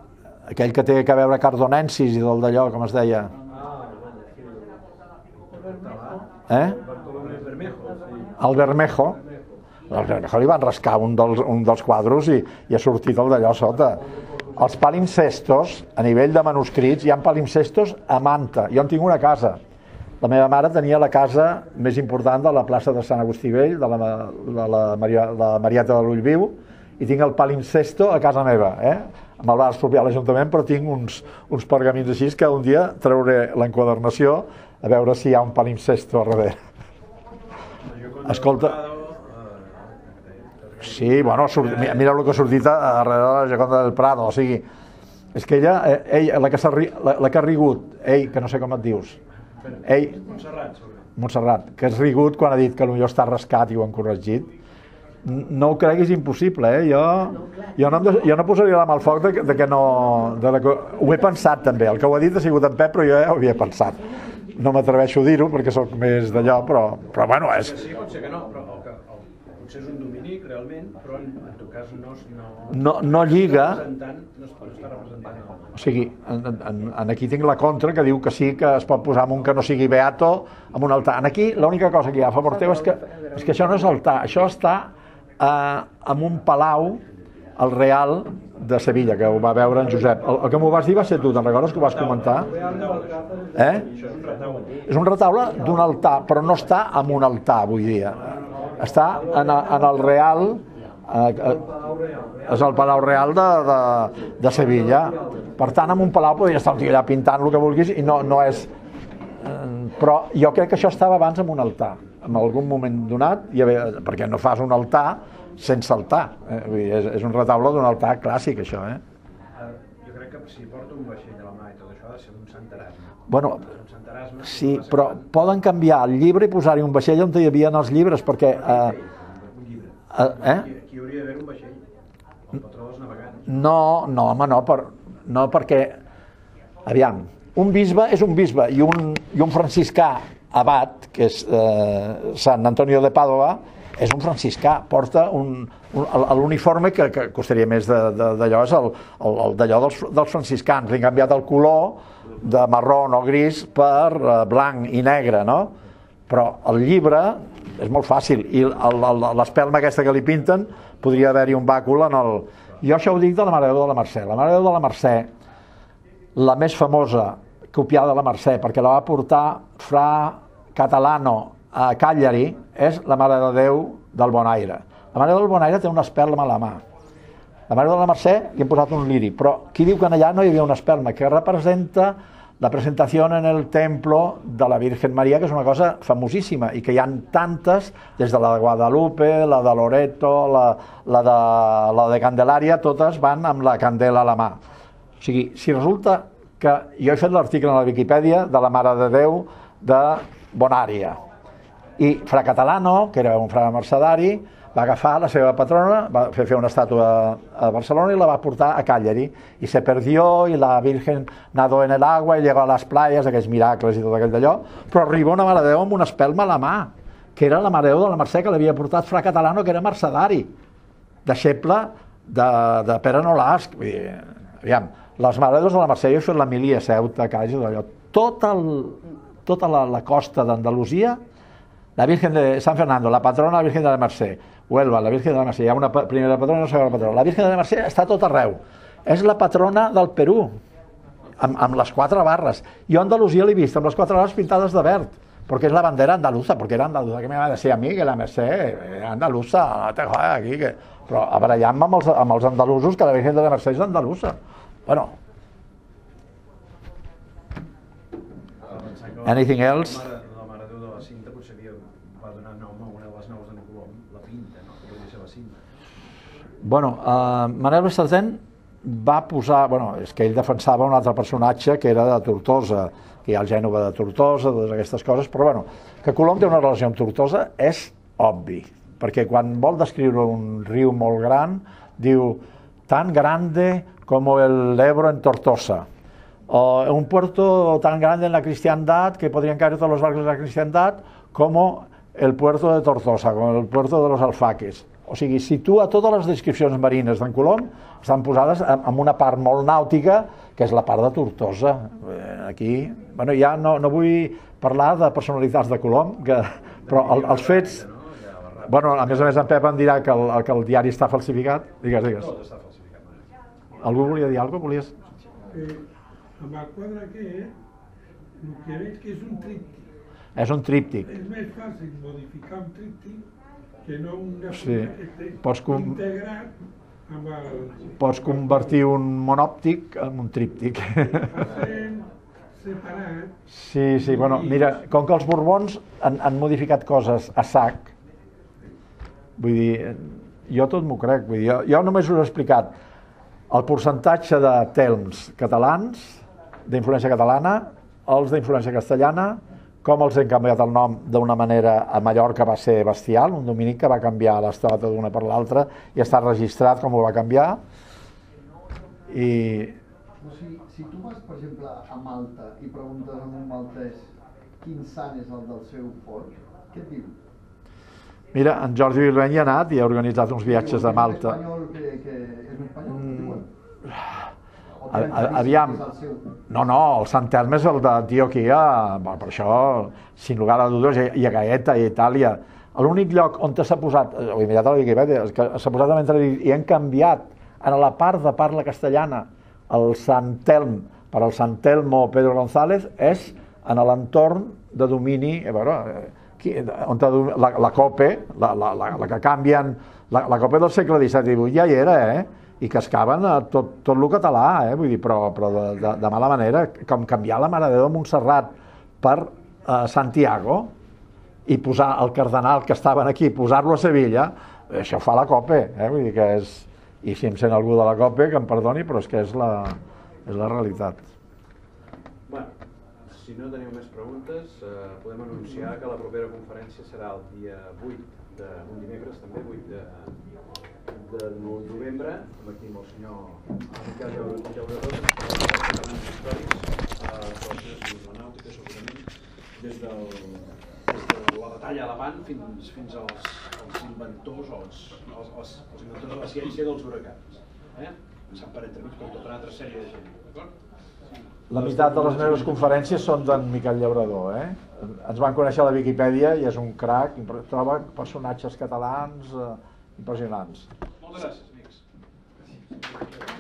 aquell que té a veure Cardonensis i del d'allò, com es deia? El Bermejo. Al Bermejo li van rascar un dels quadros i ha sortit el d'allò sota. Els palimpsestos, a nivell de manuscrits, hi ha palimpsestos a Manta. Jo en tinc una casa. La meva mare tenia la casa més important de la plaça de Sant Agustí Vell, de la Marieta de l'Ullviu, i tinc el palimpsesto a casa meva. Me'l va expropiar l'Ajuntament, però tinc uns pergamins així que un dia trauré l'enquadernació a veure si hi ha un palimpsesto a darrere. Escolta... Sí, bueno, mira el que ha sortit darrere de la Gioconda del Prado, o sigui, és que ella, la que ha rigut, que no sé com et dius, Montserrat, que has rigut quan ha dit que potser està rascat i ho han corregit, no ho creguis impossible, jo no posaria la mà al foc de que no... Ho he pensat també, el que ho ha dit ha sigut en Pep, però jo ja ho havia pensat. No m'atreveixo a dir-ho perquè sóc més d'allò, però bueno, és... Sí, pot ser que no, però potser és un dominic realment, però en tot cas no lliga. No està representant. O sigui, aquí tinc la contra que diu que sí que es pot posar amb un que no sigui beato amb un altar. Aquí l'única cosa que hi ha a favor teu és que això no és altar, això està en un palau, el Real de Sevilla, que ho va veure en Josep. El que m'ho vas dir va ser tu, te'n recordes que ho vas comentar? És un retaule d'un altar, però no està en un altar avui dia. Està en el Real, és el Palau Real de Sevilla. Per tant, en un palau podria estar un tio allà pintant el que vulguis i no és... Però jo crec que això estava abans en un altar, en algun moment donat, perquè no fas un altar sense altar. És un retaule d'un altar clàssic, això. Jo crec que si porta un vaixell a la mà i tot això ha de ser un santarasme. Bueno, sí, però poden canviar el llibre i posar-hi un vaixell on hi havia els llibres, perquè... Aquí hauria d'haver un vaixell, el patró dels navegants. No, home, no, perquè... Aviam, un bisbe és un bisbe i un franciscà abat, que és Sant Antonio de Pàdova, és un franciscà, porta l'uniforme que costaria més d'allò, és el d'allò dels franciscans. Li han canviat el color de marró o gris per blanc i negre, no? Però el llibre és molt fàcil i l'espelma aquesta que li pinten podria haver-hi un bàcul en el... Jo això ho dic de la Mare de Déu de la Mercè. La Mare de Déu de la Mercè, la més famosa copiada de la Mercè, perquè la va portar Fra Catalano a Cagliari, és la Mare de Déu del Bonaire. La Mare de Déu del Bonaire té una espelma a la mà. La Mare de la Mercè li han posat un liri, però qui diu que allà no hi havia una espelma, que representa la presentació en el templo de la Virgen Maria, que és una cosa famosíssima i que hi ha tantes, des de la de Guadalupe, la de Loreto, la de Candelaria, totes van amb la candela a la mà. O sigui, si resulta que jo he fet l'article a la Viquipèdia de la Mare de Déu de Bonària i Fra Catalano, que era un frare mercedari, va agafar la seva patrona, va fer una estàtua a Barcelona i la va portar a Cagliari i se perdió i la Virgen nadó en el agua i llegó a les playas, aquells miracles i tot aquell d'allò, però arriba una Mare de Déu amb una espelma a la mà, que era la Mare de Déu de la Mercè que l'havia portat Fra Catalano, que era mercedari, deixeble de Pere Nolasc. Aviam, les Mare de Déu de la Mercè, jo he fet la mili a Ceuta, a Calles, tota la costa d'Andalusia, la Virgen de San Fernando, la patrona, la Virgen de la Mercè, Huelva, la Virgen de la Mercè, hi ha una primera patrona i una segona patrona. La Virgen de la Mercè està tot arreu. És la patrona del Perú. amb les 4 barres. Jo a Andalusia l'he vist amb les 4 barres pintades de verd, porque es la bandera andaluza, porque era andaluza. ¿Qué me va a decir a mí que la Mercè andaluza? No te jodas aquí. Però barallant-me amb els andalusos que la Virgen de la Mercè és andaluza. Bueno. Anything else? La Mare de Déu de la Cinta potser va donar nom a una de les naus d'en Colom, la Pinta, no? Que podria ser la Cinta. Bueno, Manel Bestardent va posar... Bueno, és que ell defensava un altre personatge que era de Tortosa, que hi ha el Gènova de Tortosa, totes aquestes coses, però bueno, que Colom té una relació amb Tortosa és obvi, perquè quan vol descriure un riu molt gran, diu tan grande como el Ebro en Tortosa, o un puerto tan grande en la cristiandad que podrían caer todos los barcos de la cristiandad como el puerto de Tortosa, como el puerto de los Alfaques. O sigui, situa totes les descripcions marines d'en Colom estan posades en una part molt nàutica, que és la part de Tortosa. Aquí, bueno, ja no vull parlar de personalitats de Colom, però els fets... Bueno, a més en Pep em dirà que el diari està falsificat. Digues. Tot està falsificat. Algú volia dir alguna cosa? Volies? Amb el quadre aquest, el que veig que és un tríptic. És un tríptic. És més fàcil modificar un tríptic que no una Sí. que Pots integrat amb el... Pots convertir un monòptic en un tríptic. Fent separat. Sí, bueno, mira, com que els Borbons han modificat coses a sac, vull dir, jo tot m'ho crec, vull dir, jo només us he explicat el percentatge de telms catalans, d'influència catalana, els d'influència castellana, com els hem canviat el nom d'una manera. A Mallorca va ser bestial, un dominic que va canviar l'estata d'una per l'altra i està registrat com ho va canviar. I... Si tu vas, per exemple, a Malta i preguntes a un maltès quin sant és el del seu port, què et diu? Mira, en Jordi Bilbeny hi ha anat i ha organitzat uns viatges a Malta. És un espanyol? Aviam, no, el Sant Telm és el d'Antioquia, per això, sin lugar a dudes, i a Gaeta, i a Itàlia. L'únic lloc on s'ha posat, ho he mirat a la Wikipedia, que s'ha posat a mentre i han canviat en la part de parla castellana el Sant Telm per al Sant Telmo Pedro González és en l'entorn de domini, on la COPE, la que canvien, la COPE del segle XVII i XVIII ja hi era, i cascaven tot el català, vull dir, però de mala manera, com canviar la Mare de Déu de Montserrat per Santiago i posar el cardenal que estaven aquí, posar-lo a Sevilla, això fa la COPE, vull dir que és... I si em sent algú de la COPE, que em perdoni, però és que és la realitat. Bueno, si no teniu més preguntes, podem anunciar que la propera conferència serà el dia 8, un dimecres també, 8 de novembre, aquí amb el senyor Miquel Llaurador, històrics sobre la nàutica, segurament, des de la batalla a l'Avant fins als inventors, els inventors de la ciència dels huracans. Passant per entremig per tota una altra sèrie de gent, d'acord? La meitat de les meves conferències són d'en Miquel Llaurador, Ens van conèixer a la Viquipèdia i és un crac, troba personatges catalans impressionants. Moltes gràcies, amics.